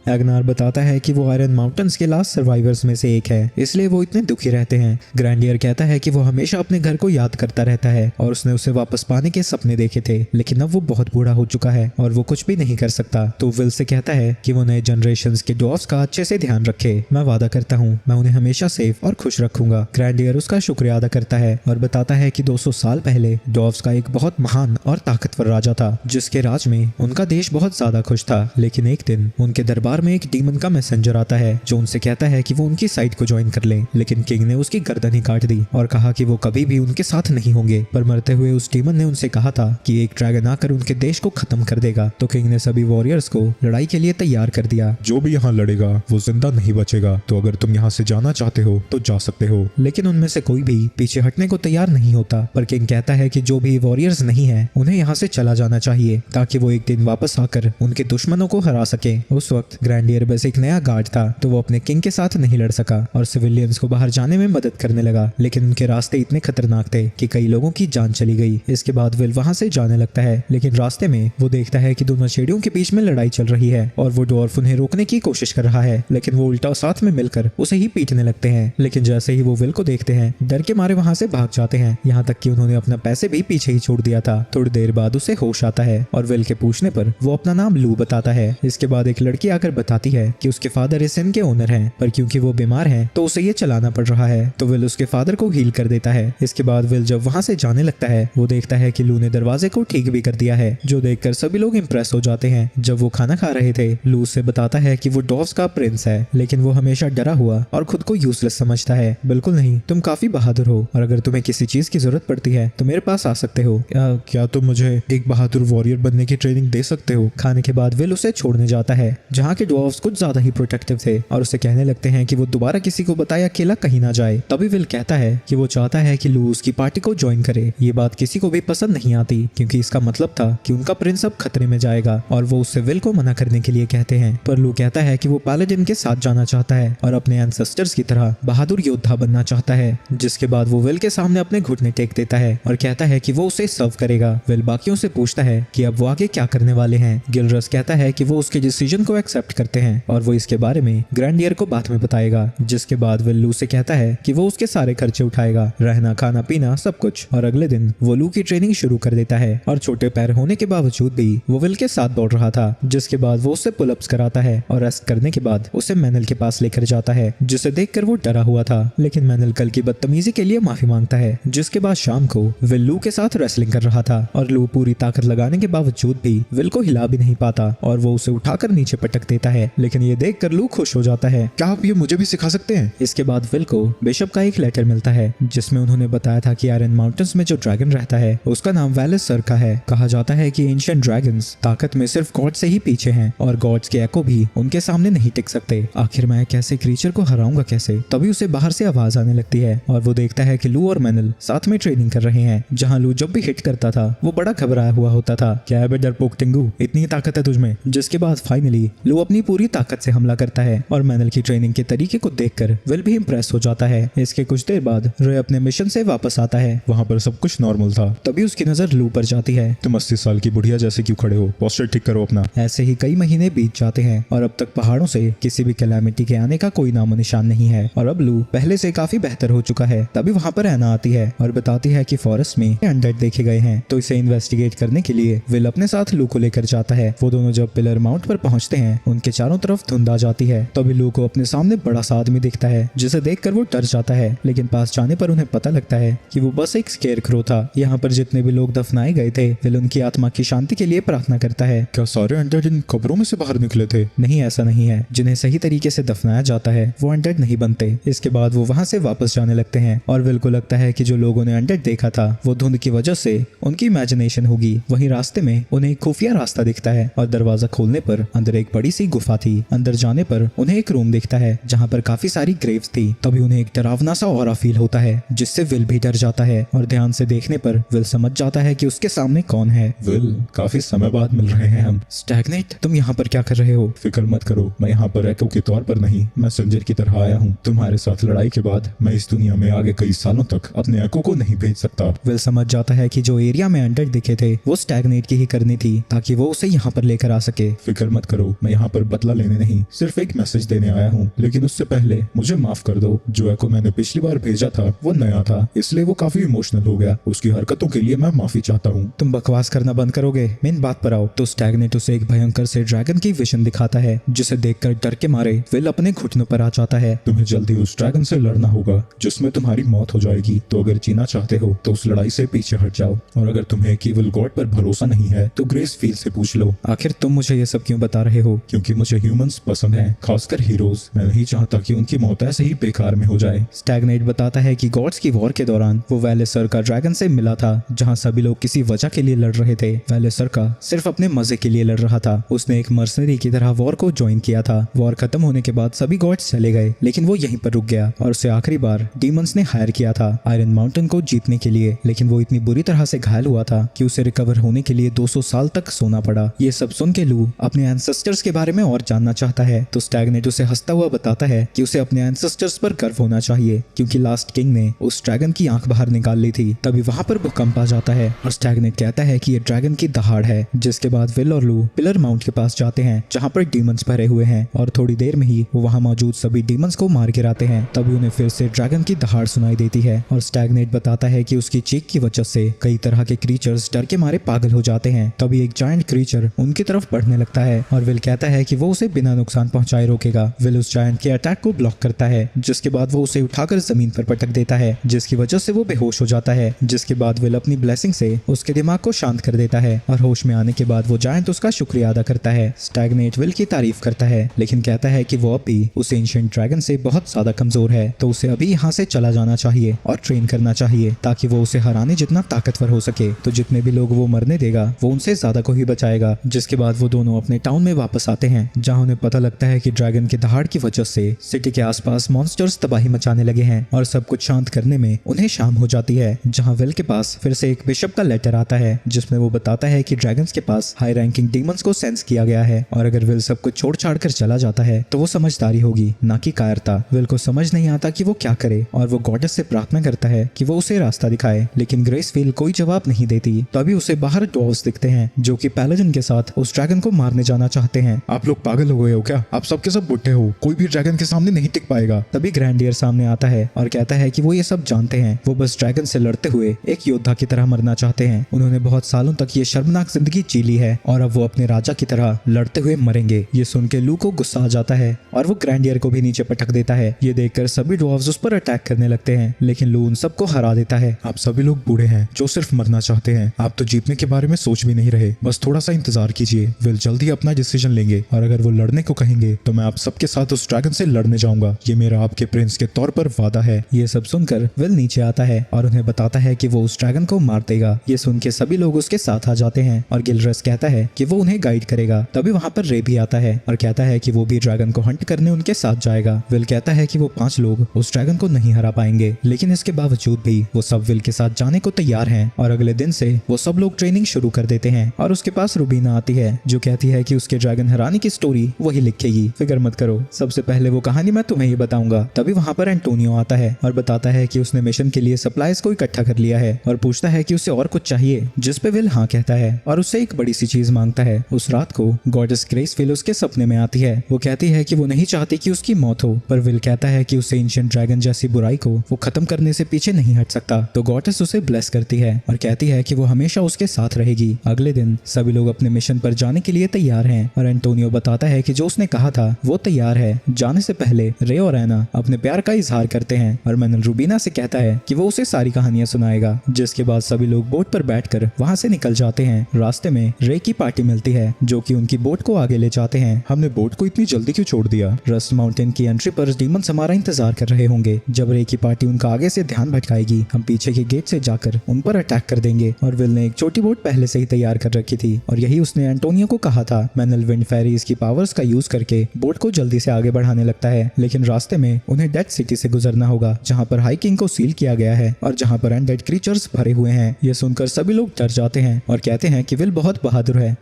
एग्नार बताता है कि वो आयरन माउंटेन्स के लास्ट सर्वाइवर्स में से एक है, इसलिए वो इतने दुखी रहते हैं। ग्रैंडियर कहता है कि वो हमेशा अपने घर को याद करता रहता है और उसने उसे वापस पाने के सपने देखे थे, लेकिन अब वो बहुत बूढ़ा हो चुका है और वो कुछ भी नहीं कर सकता। तो विल से कहता है कि वो नए जनरेशंस के डॉव्स का अच्छे से ध्यान रखे। मैं वादा करता हूँ मैं उन्हें हमेशा सेफ और खुश रखूंगा। ग्रैंडियर उसका शुक्रिया अदा करता है और बताता है कि 200 साल पहले डॉव्स का एक बहुत महान और ताकतवर राजा था जिसके राज में उनका देश बहुत ज्यादा खुश था। लेकिन एक दिन उनके दरबार में एक डीमन का मैसेंजर आता है जो उनसे कहता है कि वो उनकी साइड को ज्वाइन कर लें, लेकिन किंग ने उसकी गर्दन ही काट दी और कहा कि वो कभी भी उनके साथ नहीं होंगे। पर मरते हुए उस डीमन ने उनसे कहा था कि एक ड्रैगन आकर उनके देश को खत्म कर देगा। तो किंग ने सभी वॉरियर्स को लड़ाई के लिए तैयार कर दिया। जो भी यहाँ लड़ेगा वो जिंदा नहीं बचेगा, तो अगर तुम यहाँ से जाना चाहते हो तो जा सकते हो। लेकिन उनमें से कोई भी पीछे हटने को तैयार नहीं होता। पर किंग कहता है कि जो भी वॉरियर्स नहीं है उन्हें यहाँ से चला जाना चाहिए ताकि वो एक दिन वापस आकर उनके दुश्मनों को हरा सके। उस वक्त ग्रैंडियर बस एक नया गार्ड था, तो वो अपने किंग के साथ नहीं लड़ सका और सिविलियंस को बाहर जाने में मदद करने लगा, लेकिन उनके रास्ते इतने खतरनाक थे कि कई लोगों की जान चली गई। इसके बाद विल वहां से जाने लगता है, लेकिन रास्ते में वो देखता है कि दोनों चेड़ियों के बीच में लड़ाई चल रही है और वो डॉर्फ उन्हें रोकने की कोशिश कर रहा है, लेकिन वो उल्टा साथ में मिलकर उसे ही पीटने लगते हैं। लेकिन जैसे ही वो विल को देखते हैं, डर के मारे वहां से भाग जाते हैं, यहाँ तक कि उन्होंने अपना पैसे भी पीछे ही छोड़ दिया था। थोड़ी देर बाद उसे होश आता है और विल के पूछने पर वो अपना नाम लू बताता है। इसके बाद एक लड़की आकर बताती है कि उसके फादर इस इन के ओनर हैं, पर क्योंकि वो बीमार हैं तो उसे ये चलाना पड़ रहा है, तो विल उसके फादर को हील कर देता है। इसके बाद विल जब वहां से जाने लगता है, वो देखता है कि लू ने दरवाजे को ठीक भी कर दिया है, जो देखकर सभी लोग इम्प्रेस हो जाते हैं। जब वो खाना खा रहे थे, लू उससे बताता है कि वो डॉर्फ्स का प्रिंस है, लेकिन वो हमेशा डरा हुआ और खुद को यूजलेस समझता है। बिल्कुल नहीं, तुम काफी बहादुर हो और अगर तुम्हें किसी चीज की जरूरत पड़ती है तो मेरे पास आ सकते हो। क्या तुम मुझे एक बहादुर वॉरियर बनने की ट्रेनिंग दे सकते हो? खाने के बाद विल उसे छोड़ने जाता है, जहाँ के डॉर्फ्स कुछ ज्यादा ही प्रोटेक्टिव थे और उसे कहने लगते हैं कि वो दोबारा किसी को बताए अकेला कहीं ना जाए। तभी विल कहता है कि वो चाहता है कि लू उसकी पार्टी को ज्वाइन करे। ये बात किसी को भी पसंद नहीं आती, क्योंकि इसका मतलब था कि उनका प्रिंस अब खतरे में जाएगा और वो उससे विल को मना करने के लिए कहते हैं। पर लू कहता है कि वो पैलेडिन के साथ जाना चाहता है और अपने एंसेस्टर्स की तरह बहादुर योद्धा बनना चाहता है। जिसके बाद वो विल के सामने अपने घुटने टेक देता है और कहता है कि वो उसे सर्व करेगा। विल बाकियों से पूछता है कि अब वो आगे क्या करने वाले हैं। गिलरस कहता है कि वो उसके डिसीजन को एक्सेप्ट करते हैं और वो इसके बारे में ग्रैंडियर को बाद में बताएगा। जिसके बाद विल लू से कहता है कि वो उसके सारे खर्चे उठाएगा, रहना खाना पीना सब कुछ। और अगले दिन वो लू की ट्रेनिंग शुरू कर देता है और छोटे पैर होने के बावजूद भी वो विल के साथ दौड़ रहा था। जिसके बाद वो उससे पुलअप्स कराता है और रेस्ट करने के बाद उसे मैनल के पास लेकर जाता है, जिसे देखकर वो डरा हुआ था, लेकिन मैनल कल की बदतमीजी के लिए माफी मांगता है। जिसके बाद शाम को विल लू के साथ रेसलिंग कर रहा था और लू पूरी ताकत लगाने के बावजूद भी विल को हिला भी नहीं पाता और वो उसे उठाकर नीचे पटक देता है, लेकिन ये देखकर लू खुश हो जाता है। क्या आप ये मुझे भी सिखा सकते हैं? इसके बाद विल को बिशप का एक लेटर मिलता है, जिसमें उन्होंने बताया था कि आयरन माउंटेन्स में जो ड्रैगन रहता है उसका नाम वैलेस सर का है। कहा जाता है कि एंशिएंट ड्रैगन्स ताकत में सिर्फ गॉड से ही पीछे हैं और गॉड्स के एको भी उनके सामने नहीं टिक सकते। आखिर मैं कैसे क्रीचर को हराऊंगा कैसे? तभी उसे बाहर से आवाज आने लगती है और वो देखता है कि लू और मैनल साथ में ट्रेनिंग कर रहे हैं। जहाँ लू जब भी हिट करता था वो बड़ा घबराया हुआ होता था। क्या है बे डरपोक टिंगू, इतनी ताकत है तुझमें? जिसके बाद फाइनली लू अपनी पूरी ताकत से हमला करता है और मैनल की ट्रेनिंग के तरीके को देखकर विल भी इम्प्रेस हो जाता है। इसके कुछ देर बाद रे अपने मिशन से वापस आता है। वहाँ पर सब कुछ नॉर्मल था। तभी उसकी नजर लू पर जाती है। तुम 80 साल की बुढ़िया जैसे क्यों खड़े हो? पोस्टर ठीक करो अपना। ऐसे ही कई महीने बीत जाते हैं और अब तक पहाड़ों से किसी भी कैलामिटी के आने का कोई नामो निशान नहीं है और अब लू पहले से काफी बेहतर हो चुका है। तभी वहाँ पर एना आती है और बताती है कि फॉरेस्ट में अनडेड देखे गए हैं, तो इसे इन्वेस्टिगेट करने के लिए विल अपने साथ लू को लेकर जाता है। वो दोनों जब पिलर माउंट पर पहुंचते हैं, उनके चारों तरफ धुंध आ जाती है। तभी लू को अपने सामने बड़ा सा आदमी दिखता है, जिसे देखकर वो डर जाता है, लेकिन पास जाने पर उन्हें पता लगता है कि वो बस एक स्केयरक्रो था। यहाँ पर जितने भी लोग दफनाए गए थे, विल उनकी आत्मा की शांति के लिए प्रार्थना करता है। क्या सारे अनडेड इन कब्रों में से बाहर निकले थे? नहीं, ऐसा नहीं है। जिन्हें सही तरीके से दफनाया जाता है वो अनडेड नहीं बनते। इसके बाद वो वहाँ से वापस जाने लगते हैं और विल को लगता है कि जो लोगों ने अनडेड देखा था वो धुंध की वजह से उनकी इमेजिनेशन होगी। वहीं रास्ते में उन्हें एक खुफिया रास्ता दिखता है और दरवाजा खोलने पर अंदर एक बड़ी सी गुफा थी। अंदर जाने पर उन्हें एक रूम दिखता है जहाँ पर काफी सारी ग्रेव्स थी। तभी उन्हें एक डरावना सा ऑरा फील होता है, जिससे विल भी डर जाता है और ध्यान से देखने पर विल समझ जाता है कि उसके सामने कौन है। विल, काफी समय बाद मिल रहे हैं हम। स्टैग्नेट, तुम यहाँ पर क्या कर रहे हो? फिक्र मत करो, मैं यहाँ पर एको के तौर पर नहीं, मैसेंजर की तरह आया हूँ। तुम्हारे साथ लड़ाई के बाद मैं इस दुनिया में आगे कई सालों तक अपने एको को नहीं भेज सकता। विल समझ जाता है कि जो एरिया में अनडेड दिखे थे वो स्टैग्नेट की ही करनी थी, ताकि वो उसे यहाँ पर लेकर आ सके। फिक्र मत करो, मैं यहाँ पर बदला लेने नहीं, सिर्फ एक मैसेज देने आया हूँ। लेकिन उससे पहले मुझे माफ कर दो। जो एको मैंने पिछली बार भेजा था वो नया था, इसलिए वो काफी इमोशनल हो गया। उसकी हरकतों के लिए मैं माफी चाहता हूँ। तुम बकवास करना बंद करोगे? मेन बात पर आओ। तो स्टैग्नेट उसे एक भयंकर से ड्रैगन की विजन दिखाता है, जिसे देखकर डर के मारे विल अपने घुटनों पर आ जाता है। तुम्हें जल्दी उस ड्रैगन से लड़ना होगा जिसमें तुम्हारी मौत हो जाएगी। तो अगर जीना चाहते हो तो उस लड़ाई से पीछे हट जाओ, और अगर तुम्हें केवल गॉड पर भरोसा नहीं है तो ग्रेस फील से पूछ लो। आखिर तुम मुझे ये सब क्यों बता रहे हो? क्योंकि मुझे ह्यूमंस पसंद हैं, खासकर हीरोज। मैं नहीं चाहता कि उनकी मौत ऐसे ही बेकार में हो जाए। स्टैग्नेट बताता है कि गॉड्स की वॉर के दौरान वो वैलेसर का ड्रैगन से मिला था, जहाँ सभी लोग किसी वजह के लिए लड़ रहे थे। वैलेसर का सिर्फ अपने मजे के लिए लड़ रहा था। उसने एक मर्सनरी की तरह वॉर को ज्वाइन किया था। वॉर खत्म होने के बाद सभी गॉड्स चले गए, लेकिन वो यहीं पर रुक गया और उसे आखिरी बार डीमंस ने हायर किया था आयरन माउंटेन को जीतने के लिए। लेकिन वो इतनी बुरी तरह से घायल हुआ था कि उसे रिकवर होने के लिए 200 साल तक सोना पड़ा। ये सब सुन के लू अपने एंसेस्टर्स के बारे में और जानना चाहता है तो स्टैगनेट उसे हंसता हुआ बताता है कि उसे अपने एंसेस्टर्स पर गर्व होना चाहिए क्योंकि लास्ट किंग ने उस ड्रैगन की आंख बाहर निकाल ली थी। तभी वहाँ पर भूकंप आ जाता है और स्टैगनेट कहता है कि ये ड्रैगन की दहाड़ है। जिसके बाद विल और लू पिलर माउंट के पास जाते हैं जहाँ पर डीमंस भरे हुए हैं और थोड़ी देर में ही वो वहाँ मौजूद सभी डीमंस को मार गिराते हैं। तभी उन्हें फिर से ड्रैगन की दहाड़ सुनाई देती है और स्टैगनेट बताता है कि उसकी चीख की वजह से कई तरह के क्रीचर्स डर के मारे पागल हो जाते हैं। तभी एक जायंट क्रीचर उनकी तरफ बढ़ने लगता है और विल कहता है कि वो उसे बिना नुकसान पहुंचाए रोकेगा। विल उस जायंट के अटैक को ब्लॉक करता है जिसके बाद वो उसे उठाकर जमीन पर पटक देता है जिसकी वजह से वो बेहोश हो जाता है। जिसके बाद विल अपनी ब्लेसिंग से उसके दिमाग को शांत कर देता है और होश में आने के बाद वो जायंट उसका शुक्रिया अदा करता है। स्टैगनेट विल की तारीफ करता है लेकिन कहता है कि वो अब भी उस एंशिएंट ड्रैगन से बहुत ज्यादा कमजोर है तो उसे अभी यहाँ से चला जाना चाहिए और ट्रेन करना चाहिए ताकि वो उसे हराने जितना ताकतवर हो सके। तो जितने भी लोग वो मरने देगा वो उनसे ज्यादा को ही बचाएगा। जिसके बाद वो दोनों अपने टाउन में वापस आते हैं जहाँ उन्हें पता लगता है कि ड्रैगन के दहाड़ की वजह से सिटी के आसपास मॉन्स्टर्स तबाही मचाने लगे हैं और सब कुछ शांत करने में उन्हें शाम हो जाती है। जहाँ विल के पास फिर से एक बिशप का लेटर आता है जिसमें वो बताता है कि ड्रैगन्स के पास हाई रैंकिंग डीमंस को सेंस किया गया है और अगर विल सब कुछ छोड़ छाड़ कर चला जाता है तो वो समझदारी होगी ना कि कायरता। विल को समझ नहीं आता कि वो क्या करे और वो गॉडेस से प्रार्थना करता है कि वो उसे रास्ता दिखाए लेकिन ग्रेसफील कोई जवाब नहीं देती। तभी उसे बाहर ड्वार्फ्स दिखते हैं जो कि पैलेडिन के साथ उस ड्रैगन को मारने जाना चाहते हैं। आप लोग पागल हो गए हो क्या? आप सबके सब बुढ़े हो, कोई भी ड्रैगन के सामने नहीं टिक पाएगा। तभी ग्रैंडियर सामने आता है और कहता है कि वो ये सब जानते हैं, वो बस ड्रैगन से लड़ते हुए एक योद्धा की तरह मरना चाहते हैं। उन्होंने बहुत सालों तक ये शर्मनाक जिंदगी जी ली है और अब वो अपने राजा की तरह लड़ते हुए मरेंगे। ये सुन के लू को गुस्सा आ जाता है और वो ग्रैंडियर को भी नीचे पटक देता है। ये देखकर सभी ड्वार्फ्स उस पर अटैक करने लगते हैं लेकिन लू उन सबको हरा देता है। आप सभी लोग बूढ़े हैं जो सिर्फ मरना चाहते हैं, आप तो जीतने के बारे में सोच भी नहीं रहे। बस थोड़ा सा इंतजार कीजिए, विल जल्दी अपना डिसीजन लेंगे और अगर वो लड़ने को कहेंगे तो मैं आप सबके साथ उस ड्रैगन से लड़ने जाऊंगा। ये मेरा आपके प्रिंस के तौर पर वादा है। ये सब सुनकर विल नीचे आता है और उन्हें बताता है कि वो उस ड्रैगन को मार देगा। ये सुन के सभी लोग उसके साथ आ जाते हैं और गिलरस कहता है कि वो उन्हें गाइड करेगा। तभी वहाँ पर रे भी आता है और कहता है कि वो भी ड्रैगन को हंट करने उनके साथ जाएगा। विल कहता है कि वो 5 लोग उस ड्रैगन को नहीं हरा पाएंगे लेकिन इसके बावजूद भी वो सब विल के साथ जाने को तैयार हैं और अगले दिन से वो सब लोग ट्रेनिंग शुरू कर देते हैं। और उसके पास रूबीना आती है जो कहती है कि उसके ड्रैगन हराने की स्टोरी वही लिखेगी, फिक्र मत करो, सबसे पहले वो कहानी मैं तुम्हें ही बताऊंगा। तभी वहाँ पर एंटोनियो आता है और बताता है कि उसने मिशन के लिए सप्लाईज को इकट्ठा कर लिया है और पूछता है कि उसे और कुछ चाहिए, जिस पे विल हाँ कहता है और उससे एक बड़ी सी चीज मांगता है। उस रात को गॉडेस ग्रेसफील उसके सपने में आती है। वो कहती है कि वो नहीं चाहती कि उसकी मौत हो, पर विल कहता है कि उसे एंशिएंट ड्रैगन जैसी बुराई को वो खत्म करने से पीछे नहीं हट सकता। तो गॉडेस उसे ब्लेस करती है और कहती है कि वो हमेशा उसके साथ रहेगी। अगले दिन सभी लोग अपने मिशन पर जाने के लिए तैयार हैं और एंटोनियो बताता है कि जो उसने कहा था वो तैयार है। जाने से पहले रे और एना अपने प्यार का इजहार करते हैं और मैनल रूबीना से कहता है कि वो उसे सारी कहानियां सुनाएगा। जिसके बाद सभी लोग बोट पर बैठकर वहां से निकल जाते हैं। रास्ते में रे की पार्टी मिलती है जो कि उनकी बोट को आगे ले जाते हैं। हमने बोट को इतनी जल्दी क्यों छोड़ दिया? रस्ट माउंटेन की एंट्री पर डीमंस हमारा इंतजार कर रहे होंगे। जब रे की पार्टी उनका आगे से ध्यान भटकाएगी हम पीछे के गेट से जाकर उन पर अटैक कर देंगे। और विल ने एक छोटी बोट पहले से ही तैयार कर रखी थी और यही उसने एंटोनियो को कहा था। मैनल विंड फेरीज की पावर्स का यूज करके बोट को जल्दी से आगे बढ़ाने लगता है लेकिन रास्ते में उन्हें डेड सिटी से गुजरना होगा जहाँ पर हाई किंग को सील किया गया है और जहाँ पर अनडेड क्रीचर्स भरे हुए हैं। ये सुनकर सभी लोग डर जाते हैं और कहते हैं कि विल बहुत बहादुर है।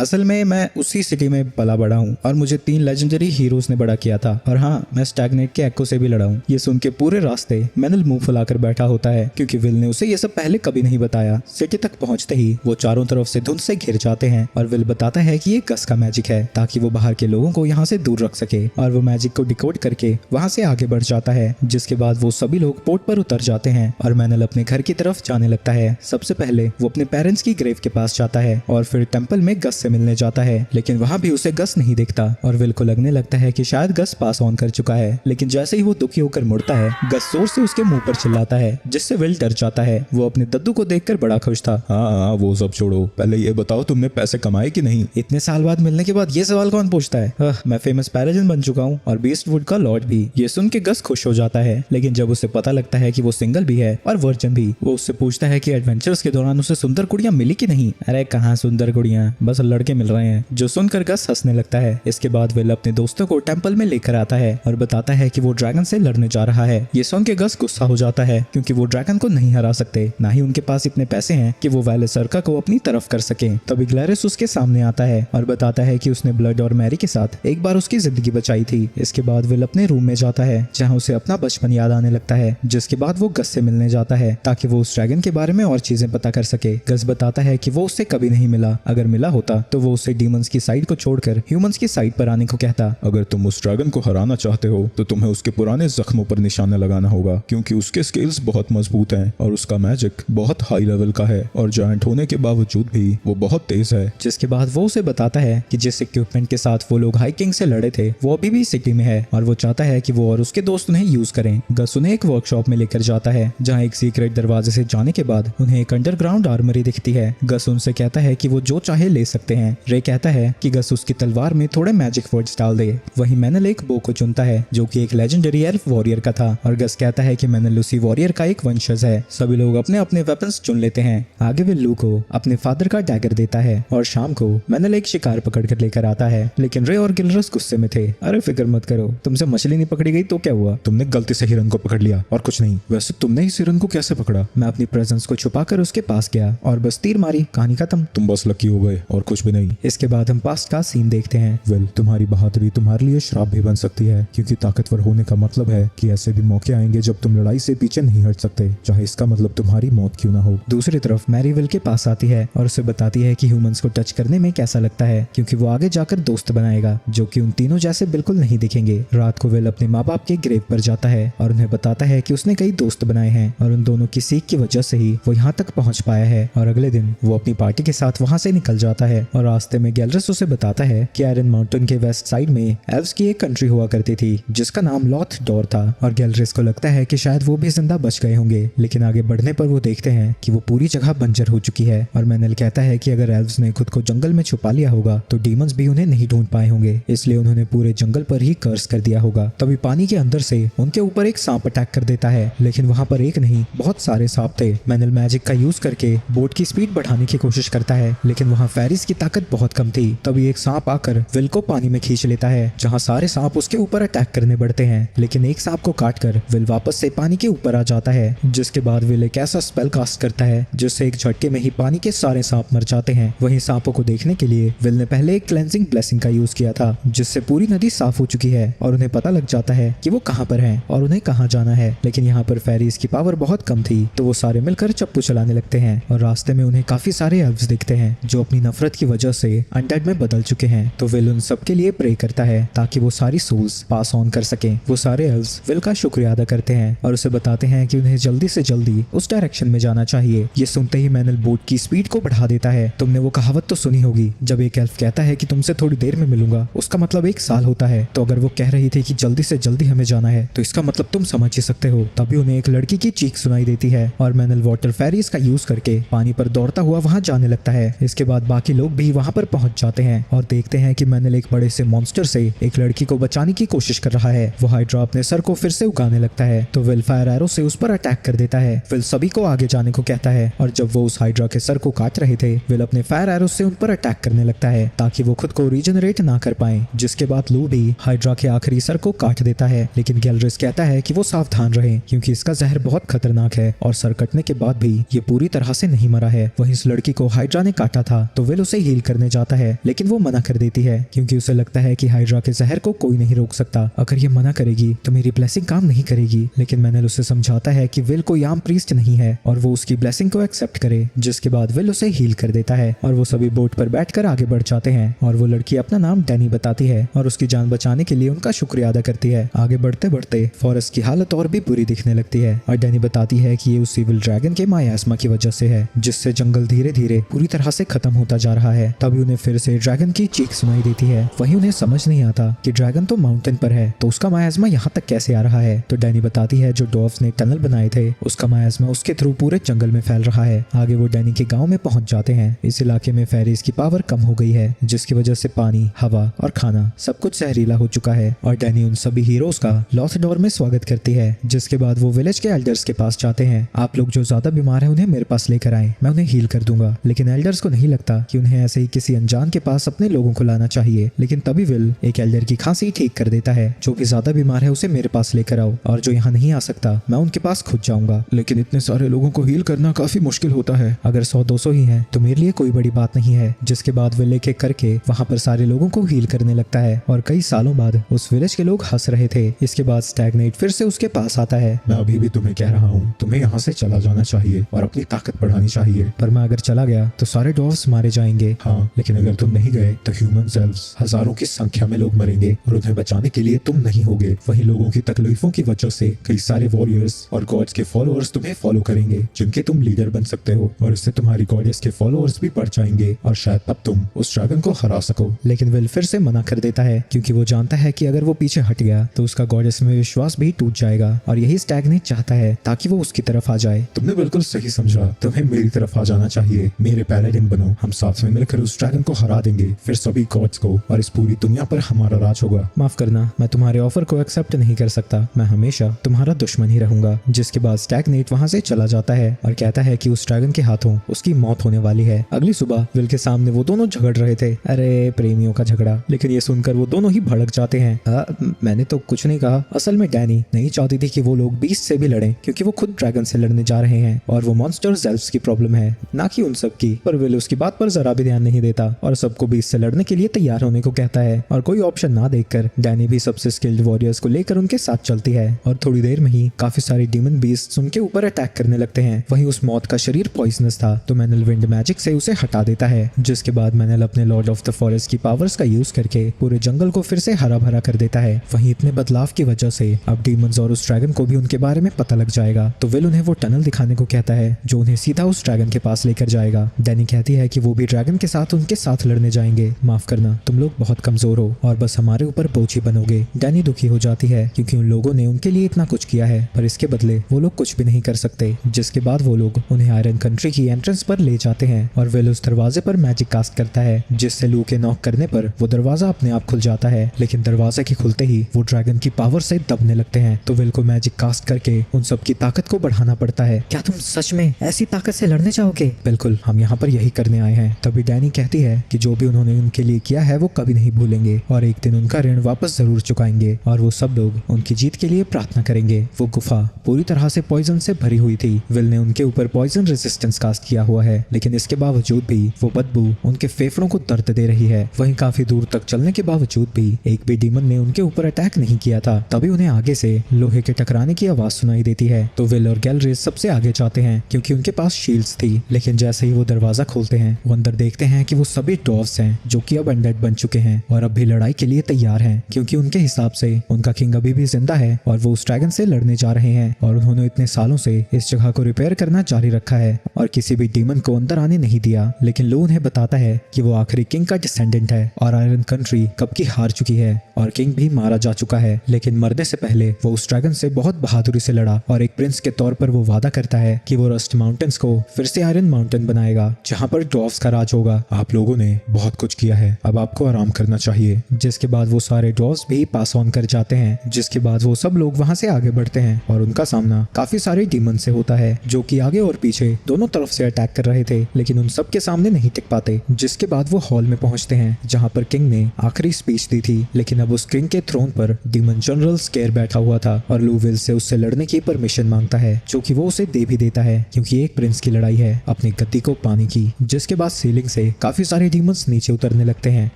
असल में मैं उसी सिटी में पला बड़ा हूँ और मुझे 3 लेजेंडरी हीरोज ने बड़ा किया था और हाँ मैं स्टैगनेट के एक्को से भी लड़ा हूँ। ये सुन के पूरे रास्ते मैनल मुंह फुलाकर बैठा होता है क्योंकि विल ने उसे ये सब पहले कभी नहीं बताया। सिटी तक पहुंचते ही वो चारों तरफ से धुंध से घिर जाते हैं और विल बताता है कि ये गस का मैजिक है ताकि वो बाहर के लोगों को यहाँ से दूर रख सके और वो मैजिक को डिकोड करके वहाँ से आगे बढ़ जाता है। जिसके बाद वो सभी लोग बोट पर उतर जाते हैं और मैनल अपने घर की तरफ जाने लगता है। सबसे पहले वो अपने पेरेंट्स की ग्रेव के पास जाता है और फिर टेम्पल में गस से मिलने जाता है लेकिन वहाँ भी उसे गस नहीं दिखता और विल को लगने लगता है कि शायद गस पास ऑन कर चुका है। लेकिन जैसे ही वो दुखी होकर मुड़ता है गस जोर से उसके मुंह पर चिल्लाता है जिससे विल डर जाता है। वो अपने दद्दू को देखकर बड़ा खुश था। हाँ वो सब छोड़ो, पहले ये बताओ तुमने पैसे कमाए कि नहीं? इतने साल बाद मिलने के बाद ये सवाल कौन पूछता है? मैं फेमस पैलेडिन बन चुका हूँ और बीस्टवुड का लॉर्ड भी। ये सुन के गस खुश हो जाता है लेकिन जब उसे पता लगता है कि वो सिंगल भी है और वर्जिन भी, वो उससे पूछता है कि एडवेंचर्स के दौरान उसे सुंदर कुड़ियां मिली कि नहीं। अरे कहाँ सुंदर कुड़ियां, बस लड़के मिल रहे हैं। जो सुनकर गस हंसने लगता है। इसके बाद विल अपने दोस्तों को टेंपल में लेकर आता है और बताता है कि वो ड्रैगन से लड़ने जा रहा है। ये सुन के गस गुस्सा हो जाता है क्योंकि वो ड्रैगन को नहीं हरा सकते, ना ही उनके पास इतने पैसे हैं कि वो वैलेसरका को अपनी तरफ कर सके। तभी ग्लैरिस उसके सामने आता है और बताता है कि उसने ब्लड और मैरी के साथ एक बार उसकी जिंदगी बचाई थी। इसके बाद विल अपने रूम में जाता है जहाँ उसे अपना बचपन याद आने लगता है, जिसके बाद वो गस से मिलने जाता है ताकि वो उस ड्रैगन के बारे में और चीजें पता कर सके। गस बताता है कि वो उससे कभी नहीं मिला, अगर मिला होता तो वो उसे डीमंस की साइड को छोड़कर ह्यूमंस की साइड पर आने को कहता। अगर तुम उस ड्रैगन को हराना चाहते हो तो तुम्हें उसके पुराने जख्मों पर निशाना लगाना होगा, क्योंकि उसके स्किल्स बहुत मजबूत हैं और उसका मैजिक बहुत हाई लेवल का है और जायंट होने के बावजूद भी वो बहुत तेज है। जिसके बाद वो उसे बताता है कि जिस इक्विपमेंट के साथ वो लोग हाई किंग से लड़े थे वो अभी भी सिटी में है और वो चाहता है कि वो और उसके दोस्त उन्हें यूज करें। गस उन्हें एक वर्कशॉप में लेकर जाता है जहाँ एक सीक्रेट दरवाजे से जाने के बाद उन्हें एक अंडरग्राउंड आर्मरी दिखती है। गस उनसे कहता है कि वो जो चाहे ले सकते हैं। रे कहता है कि गस उसकी तलवार में थोड़े मैजिक वर्ड्स डाल दे। वहीं मैनल एक बो को चुनता है जो कि एक लेजेंडरी एल्फ वॉरियर का था और गस कहता है कि मैनल उसी वॉरियर का एक वंशज है। सभी लोग अपने अपने वेपन्स चुन लेते हैं। आगे वे लू को अपने फादर का डैगर देता है और शाम को मैनल एक शिकार पकड़ कर लेकर आता है, लेकिन रे और गिलरस गुस्से में थे। अरे फिक्र मत करो, तुमसे मछली नहीं पकड़ी गई तो क्या हुआ, तुमने गलती से हिरन को पकड़ लिया और कुछ नहीं। वैसे तुमने इस हिरन को कैसे पकड़ा? मैं अपनी प्रेजेंस को छुपाकर उसके पास गया और बस तीर मारी, कहानी खत्म। तुम बस लकी हो गए और कुछ भी नहीं। इसके बाद हम पास्ट का सीन देखते हैं। वेल, तुम्हारी बहादुरी तुम्हारे लिए श्राप भी बन सकती है, क्योंकि ताकतवर होने का मतलब है कि ऐसे भी मौके आएंगे जब तुम लड़ाई से पीछे नहीं हट सकते, चाहे इसका मतलब तुम्हारी मौत क्यों ना हो। दूसरी तरफ मैरी विल के पास आती है और उसे बताती है कि ह्यूमंस को टच करने में कैसा लगता है, क्योंकि वो आगे जाकर दोस्त बनाएगा जो कि उन तीनों जैसे बिल्कुल नहीं दिखेंगे। रात को विल अपने माँ बाप के ग्रेव पर जाता है और उन्हें बताता है कि उसने कई दोस्त बनाए हैं और उन दोनों की सीख की वजह से ही वो यहाँ तक पहुँच पाया है। और अगले दिन वो अपनी पार्टी के साथ वहाँ से निकल जाता है और रास्ते में गैलरस उसे बताता है कि आयरन माउंटेन के वेस्ट साइड में एल्व्स की एक कंट्री हुआ करती थी जिसका नाम लॉथ डोर था और गैलरस को लगता है कि शायद वो भी जिंदा बच गए होंगे, लेकिन आगे बढ़ने पर वो देखते हैं कि वो पूरी जगह बंजर हो चुकी है। और मैनल कहता है कि अगर एल्व्स ने खुद को जंगल में छुपा लिया होगा तो डीमंस भी उन्हें नहीं ढूंढ पाए होंगे, इसलिए उन्होंने पूरे जंगल पर ही कर्स कर दिया होगा। तभी पानी के अंदर से उनके ऊपर एक सांप अटैक कर देता है, लेकिन वहाँ पर एक नहीं बहुत सारे सांप थे। मैनल मैजिक का यूज करके बोट की स्पीड बढ़ाने की कोशिश करता है, लेकिन वहाँ फेरिस की ताकत बहुत कम थी। तभी एक सांप आकर विल को पानी में खींच लेता है, जहाँ सारे सांप उसके ऊपर अटैक करने बढ़ते हैं, लेकिन एक सांप को काटकर विल वापस से पानी के ऊपर आ जाता है। जिसके बाद विल एक ऐसा स्पेल कास्ट करता है जिससे एक झटके में ही पानी के सारे सांप मर जाते हैं। वहीं सांपों को देखने के लिए विल ने पहले एक क्लेंजिंग ब्लेसिंग का यूज किया था, जिससे पूरी नदी साफ हो चुकी है और उन्हें पता लग जाता है कि वो कहाँ पर हैं और उन्हें कहाँ जाना है। लेकिन यहाँ पर फेरीज की पावर बहुत कम थी, तो वो सारे मिलकर चप्पू चलाने लगते हैं और रास्ते में उन्हें काफी सारे एल्व्स दिखते हैं जो अपनी नफरत की वजह से अनडेड में बदल चुके हैं। तो विल उन सबके लिए प्रे करता है ताकि वो सारी सोल्स पास ऑन कर सकें। वो सारे एल्व्स विल का शुक्रिया अदा करते हैं और उसे बताते हैं कि उन्हें जल्दी से जल्दी उस डायरेक्शन में जाना चाहिए। ये सुनते ही मैनल बोट की स्पीड को बढ़ा देता है। तुमने वो कहावत तो सुनी होगी, जब एक एल्फ कहता है कि तुमसे थोड़ी देर में मिलूंगा उसका मतलब 1 साल होता है। तो अगर वो कह रही थी कि जल्दी से जल्दी हमें जाना है तो इसका मतलब तुम समझ ही सकते हो। तभी उन्हें एक लड़की की चीख सुनाई देती है और मैनल वाटर फेरीज का यूज करके पानी पर दौड़ता हुआ वहां जाने लगता है। इसके बाद बाकी लोग भी वहां पर पहुंच जाते हैं और देखते हैं कि मैनल एक बड़े से मॉन्स्टर से एक लड़की को बचाने की कोशिश कर रहा है। वो हाइड्रा अपने सर को फिर से उगाने लगता है तो विल फायर एरो से उस पर अटैक कर देता है। विल सभी को आगे जाने को कहता है और जब वो उस हाइड्रा के सर को काट रहे थे विल अपने फायर एरो से उन पर अटैक करने लगता है ताकि वो खुद को रीजनरेट ना कर पाए। जिसके बाद लू भी हाइड्रा के आखिरी सर को काट देता है, लेकिन गैलरिस कहता है कि वो सावधान रहे क्योंकि इसका जहर बहुत खतरनाक है और सर कटने के बाद भी ये पूरी तरह से नहीं मरा है। वहीं इस लड़की को हाइड्रा ने काटा था तो विल उसे हील करने जाता है, लेकिन वो मना कर देती है क्योंकि उसे लगता है कि हाइड्रा के जहर को कोई नहीं रोक सकता। अगर ये मना करेगी तो मेरी ब्लेसिंग काम नहीं करेगी। लेकिन मैनल उसे समझाता है कि विल कोई आम प्रीस्ट नहीं है और वो उसकी ब्लेसिंग को एक्सेप्ट करे। जिसके बाद विल उसे हील कर देता है और वो सभी बोट पर बैठकर आगे बढ़ जाते हैं और वो लड़की अपना नाम डैनी बताती है और उसकी जान बचाने के लिए उनका शुक्रिया अदा करती है। आगे बढ़ते बढ़ते फॉरेस्ट की हालत और भी बुरी दिखने लगती है और डैनी बताती है कि ये उस इविल ड्रैगन के मायास्मा की वजह से है, जिससे जंगल धीरे धीरे पूरी तरह से खत्म होता जा रहा है। तभी उन्हें फिर से ड्रैगन की चीख सुनाई देती है। वहीं उन्हें समझ नहीं आता कि ड्रैगन तो माउंटेन पर है तो उसका मायास्मा यहाँ तक कैसे आ रहा है। तो डैनी बताती है जो डॉर्फ्स ने टनल बनाए थे उसका मायास्मा उसके थ्रू पूरे जंगल में फैल रहा है। आगे वो डैनी के गाँव में पहुंच जाते हैं। इस इलाके में फेरीज की पावर कम हो गई है, जिसकी वजह से पानी, हवा और खाना सब कुछ जहरीला हो चुका है और डैनी उन सभी हीरोज का लॉथ डोर में स्वागत करती है। जिसके बाद वो विलेज के एल्डर्स के पास जाते हैं। आप लोग जो ज्यादा बीमार है उन्हें मेरे पास लेकर आए, मैं उन्हें हील कर दूंगा। लेकिन एल्डर्स को नहीं लगता कि उन्हें ऐसे ही किसी अनजान के पास अपने लोगों को लाना चाहिए। लेकिन तभी विल एक एल्डर की खांसी ठीक कर देता है। जो भी ज्यादा बीमार है उसे मेरे पास लेकर आओ और जो यहाँ नहीं आ सकता मैं उनके पास खुद जाऊंगा। लेकिन इतने सारे लोगों को हील करना काफी मुश्किल होता है। अगर 100-200 ही हैं तो मेरे लिए कोई बड़ी बात नहीं है। जिसके बाद विल एक एक करके के वहाँ पर सारे लोगों को हील करने लगता है और कई सालों बाद उस विलेज के लोग हंस रहे थे। इसके बाद स्टैग्नेट फिर से उसके पास आता है। मैं अभी भी तुम्हें कह रहा हूँ, तुम्हें यहाँ से चला जाना चाहिए और अपनी ताकत बढ़ानी चाहिए। पर मैं अगर चला गया तो सारे डॉर्फ्स मारे जाएंगे। हाँ, लेकिन अगर तुम नहीं गए तो ह्यूमन सेल्स हजारों की संख्या में लोग मरेंगे और उन्हें बचाने के लिए तुम नहीं होगे। वहीं लोगों की तकलीफों की वजह से कई सारे वॉरियर्स और गॉड्स के फॉलोअर्स तुम्हें फॉलो करेंगे, जिनके तुम लीडर बन सकते हो, और इससे तुम्हारी गॉडेस के फॉलोअर्स भी बढ़ जाएंगे और शायद तब तुम उस ड्रैगन को हरा सको। लेकिन विल फिर से मना कर देता है क्योंकि वो जानता है कि अगर वो पीछे हट गया तो उसका गॉडेस में विश्वास भी टूट जाएगा और यही स्टैग्नेट चाहता है ताकि वो उसकी तरफ आ जाए। तुमने बिल्कुल सही समझा, तुम्हें मेरी तरफ आ जाना चाहिए। मेरे पैलेडिन बनो, हम साथ में मिलकर उस ड्रैगन को हरा देंगे, फिर सभी गॉड्स को और इस पूरी दुनिया पर हमारा राज होगा। माफ करना, मैं तुम्हारे ऑफर को एक्सेप्ट नहीं कर सकता। मैं हमेशा तुम्हारा दुश्मन ही रहूंगा। जिसके बाद स्टैग्नेट वहाँ से चला जाता है और कहता है कि उस ड्रैगन के हाथों उसकी मौत होने वाली है। अगली सुबह विल के सामने वो दोनों झगड़ रहे थे, अरे प्रेमियों का झगड़ा। लेकिन ये सुनकर वो दोनों ही भड़क जाते हैं। मैंने तो कुछ नहीं कहा। असल में डैनी नहीं चाहती थी कि वो लोग बीस्ट से भी लड़ें क्योंकि वो खुद ड्रैगन से लड़ने जा रहे हैं और वो मॉन्स्टर्स एल्व्स की प्रॉब्लम है, ना कि उन सब की। पर विल उसकी बात पर जरा भी ध्यान नहीं देता और सबको बीस्ट से लड़ने के लिए तैयार होने को कहता है और कोई ऑप्शन ना देखकर डैनी भी सबसे स्किल्ड वॉरियर्स को लेकर उनके साथ चलती है और थोड़ी देर में ही काफी सारी डीमन बीस्ट्स उनके ऊपर अटैक करने लगते हैं। वहीं उस मौत का शरीर पॉइजनस था तो मैनल विंड मैजिक से उसे हटा देता है, जिसके बाद मैनल अपने लॉर्ड ऑफ द फॉरेस्ट की पावर्स का यूज करके पूरे जंगल को फिर से हरा भरा कर देता है। वहीं इतने बदलाव की वजह से अब डीमंस और उस ड्रैगन को भी उनके बारे में पता लग जाएगा तो विल उन्हें वो टनल दिखाने को कहता है जो उन्हें सीधा उस ड्रैगन के पास लेकर जाएगा। डैनी कहती है कि वो भी ड्रैगन के साथ उनके साथ लड़ने जाएंगे। माफ करना, तुम लोग बहुत कमजोर हो और बस हमारे ऊपर बोझ ही बनोगे। डैनी दुखी हो जाती है क्योंकि उन लोगों ने उनके लिए इतना कुछ किया है पर इसके बदले वो लोग कुछ भी नहीं कर सकते। जिसके बाद वो लोग उन्हें आयरन कंट्री की एंट्रेंस पर ले जाते हैं और विल उस दरवाजे पर मैजिक कास्ट करता है जिससे लू के नॉक करने पर वो दरवाजा अपने आप खुल जाता है। लेकिन दरवाजे के खुलते ही वो ड्रैगन की पावर से दबने लगते हैं तो विल को मैजिक कास्ट करके उन सब की ताकत को बढ़ाना पड़ता है। क्या तुम सच में ऐसी ताकत से लड़ने चाहोगे? बिल्कुल, हम यहाँ पर यही करने आए हैं। तभी डैनी कहती है कि जो भी उन्होंने उनके लिए किया है वो कभी नहीं भूलेंगे और एक दिन उनका ऋण वापस जरूर चुकाएंगे और वो सब लोग उनकी जीत के लिए प्रार्थना करेंगे। वो गुफा पूरी तरह से पॉइजन से भरी हुई थी। विल ने उनके ऊपर पॉइजन रेजिस्टेंस कास्ट किया हुआ है लेकिन इसके बावजूद भी वो बदबू उनके फेफड़ों को दर्द दे रही है। वहीं काफी दूर तक चलने के बावजूद भी एक भी डीमन ने उनके ऊपर अटैक नहीं किया था। तभी उन्हें आगे से लोहे के टकराने की आवाज सुनाई देती है तो विल और गैलरीज सबसे आगे जाते हैं क्योंकि उनके पास शील्ड्स थी। लेकिन जैसे ही वो दरवाजा खोलते हैं वो अंदर देखते हैं कि वो सभी डॉर्फ्स हैं जो कि अब अनडेड बन चुके हैं और अब भी लड़ाई के लिए तैयार हैं क्योंकि उनके हिसाब से उनका किंग अभी भी जिंदा है और वो उस ड्रैगन से लड़ने जा रहे हैं और उन्होंने इतने सालों से इस जगह को रिपेयर करना जारी रखा है और किसी भी डीमन को अंदर आने नहीं दिया। लेकिन लो उन्हें बताता है कि वो आखिरी किंग का डिसेंडेंट है और आयरन कंट्री कब की हार चुकी है और किंग भी मारा जा चुका है। लेकिन मरने से पहले वो उस ड्रैगन से बहुत बहादुरी से लड़ा और एक प्रिंस के तौर पर वो वादा करता है कि वो रस्ट माउंटेन्स को फिर से आयरन माउंटेन बनाएगा जहाँ पर डॉर्फ्स का राज होगा। आप लोगों ने बहुत कुछ किया है, अब आपको आराम करना चाहिए। जिसके बाद वो सारे डॉर्फ्स भी पास ऑन कर जाते हैं। जिसके बाद वो सब लोग वहाँ से आगे बढ़ते हैं और उनका सामना काफी सारे डीमन से होता है जो कि आगे और पीछे दोनों तरफ से अटैक कर रहे थे लेकिन उन सब के सामने नहीं टिक पाते। जिसके बाद वो हॉल में पहुंचते हैं जहाँ पर किंग ने आखिरी स्पीच दी थी। लेकिन अब उस किंग के थ्रोन पर डीमन जनरल स्केयर बैठा हुआ था और लू विल से उससे लड़ने की परमिशन मांगता है जो कि वो उसे दे भी देता है क्योंकि एक प्रिंस की लड़ाई है अपनी गद्दी को पाने की। जिसके बाद सीलिंग से काफी सारे डीमंस नीचे उतरने लगते हैं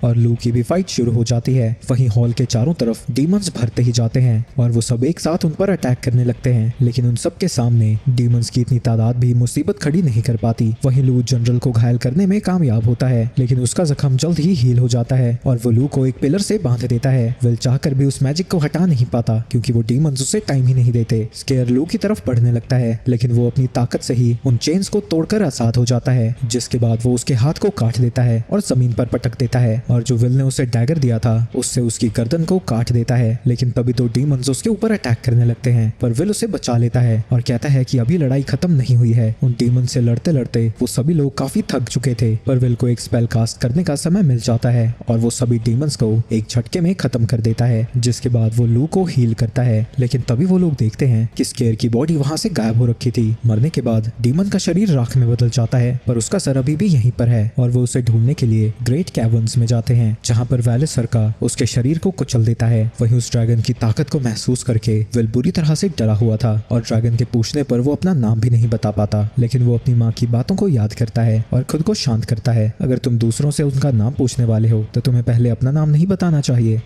और लू की भी फाइट शुरू हो जाती है। वहीं हॉल के चारों तरफ डीमंस भरते ही जाते हैं और वो सब एक साथ उन पर अटैक करने लगते हैं लेकिन उन सब के सामने डीमंस की इतनी तादाद भी मुसीबत खड़ी नहीं कर पाती। वहीं लू जनरल को घायल करने में कामयाब होता है लेकिन उसका जख्म जल्द ही हील हो जाता है और वो लू को एक पिलर से बांध देता है। विल चाहकर भी उस मैजिक को हटा नहीं पाता क्योंकि वो डीमंस उसे टाइम ही नहीं देते। स्केयर लू की तरफ बढ़ने लगता है लेकिन वो अपनी ताकत से ही उन चेन्स को तोड़कर आजाद हो जाता है। जिसके बाद वो उसके हाथ को काट देता है और जमीन पर पटक देता है और जो विल ने उसे डैगर दिया था उससे उसकी गर्दन को काट देता है। लेकिन तभी तो डीमंस उसके ऊपर अटैक करने लगते हैं पर विल उसे बचा लेता है और कहता है कि अभी लड़ाई खत्म नहीं हुई है। उन डीमन से लड़ते लड़ते वो सभी लोग काफी थक चुके थे पर विल को एक स्पेल कास्ट करने का समय मिल जाता है और वो सभी डीमंस को एक झटके में खत्म कर देता है। जिसके बाद वो लू को हील करता है लेकिन तभी वो लोग देखते हैं कि स्केयर की बॉडी वहां से गायब हो रखी थी। मरने के बाद डीमन का शरीर राख में बदल जाता है पर उसका सर अभी भी यहीं पर है और वो उसे ढूंढने के लिए ग्रेट कैवर्न्स में जाते हैं जहाँ पर वैलिस सरका उसके शरीर को कुचल देता है। वहीं उस ड्रैगन की ताकत को महसूस करके विल बुरी तरह से डरा हुआ था और ड्रैगन के पूछने पर वो अपना नाम भी नहीं बता पाता लेकिन वो अपनी माँ की बातों को याद करता है और खुद को शांत करता है। अगर तुम दूसरों से उनका का नाम पूछने वाले हो तो तुम्हें पहले अपना नाम नहीं बताना चाहिए।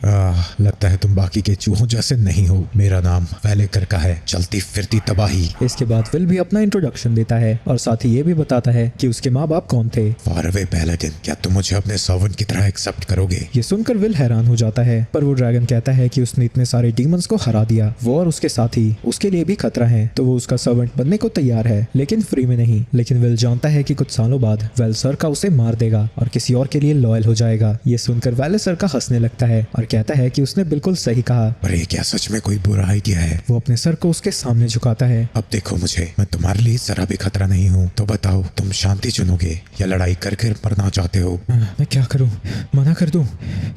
लगता है तुम बाकी के चूहों जैसे नहीं हो। मेरा नाम वेलेकर का है, चलती फिरती तबाही। इसके बाद विल भी अपना इंट्रोडक्शन देता है और साथ ही ये भी बताता है कि उसके माँ बाप कौन थे। फार अवे पैलेडिन, क्या तुम मुझे अपने सर्वेंट की तरह एक्सेप्ट करोगे? ये सुनकर विल हैरान हो जाता है, पर वो ड्रैगन कहता है कि उसने इतने सारे डीमंस को हरा दिया, वो और उसके साथी उसके लिए भी खतरा है, तो वो उसका सर्वेंट बनने को तैयार है, लेकिन फ्री में नहीं। लेकिन विल जानता है कि कुछ सालों बाद वेलसर का उसे मार देगा और किसी और के लिए लॉयल हो जाएगा। ये सुनकर वेलसर का हंसने लगता है और कहता है कि उसने बिल्कुल सही कहा। पर ये क्या सच में कोई बुरा आइडिया है? वो अपने सर को उसके सामने झुकाता है। अब देखो मुझे, मैं तुम्हारे लिए जरा भी खतरा नहीं हूँ। तो बताओ, तुम शांति चुनोगे या लड़ाई करके मरना चाहते हो? मैं क्या करूं? मना कर दूं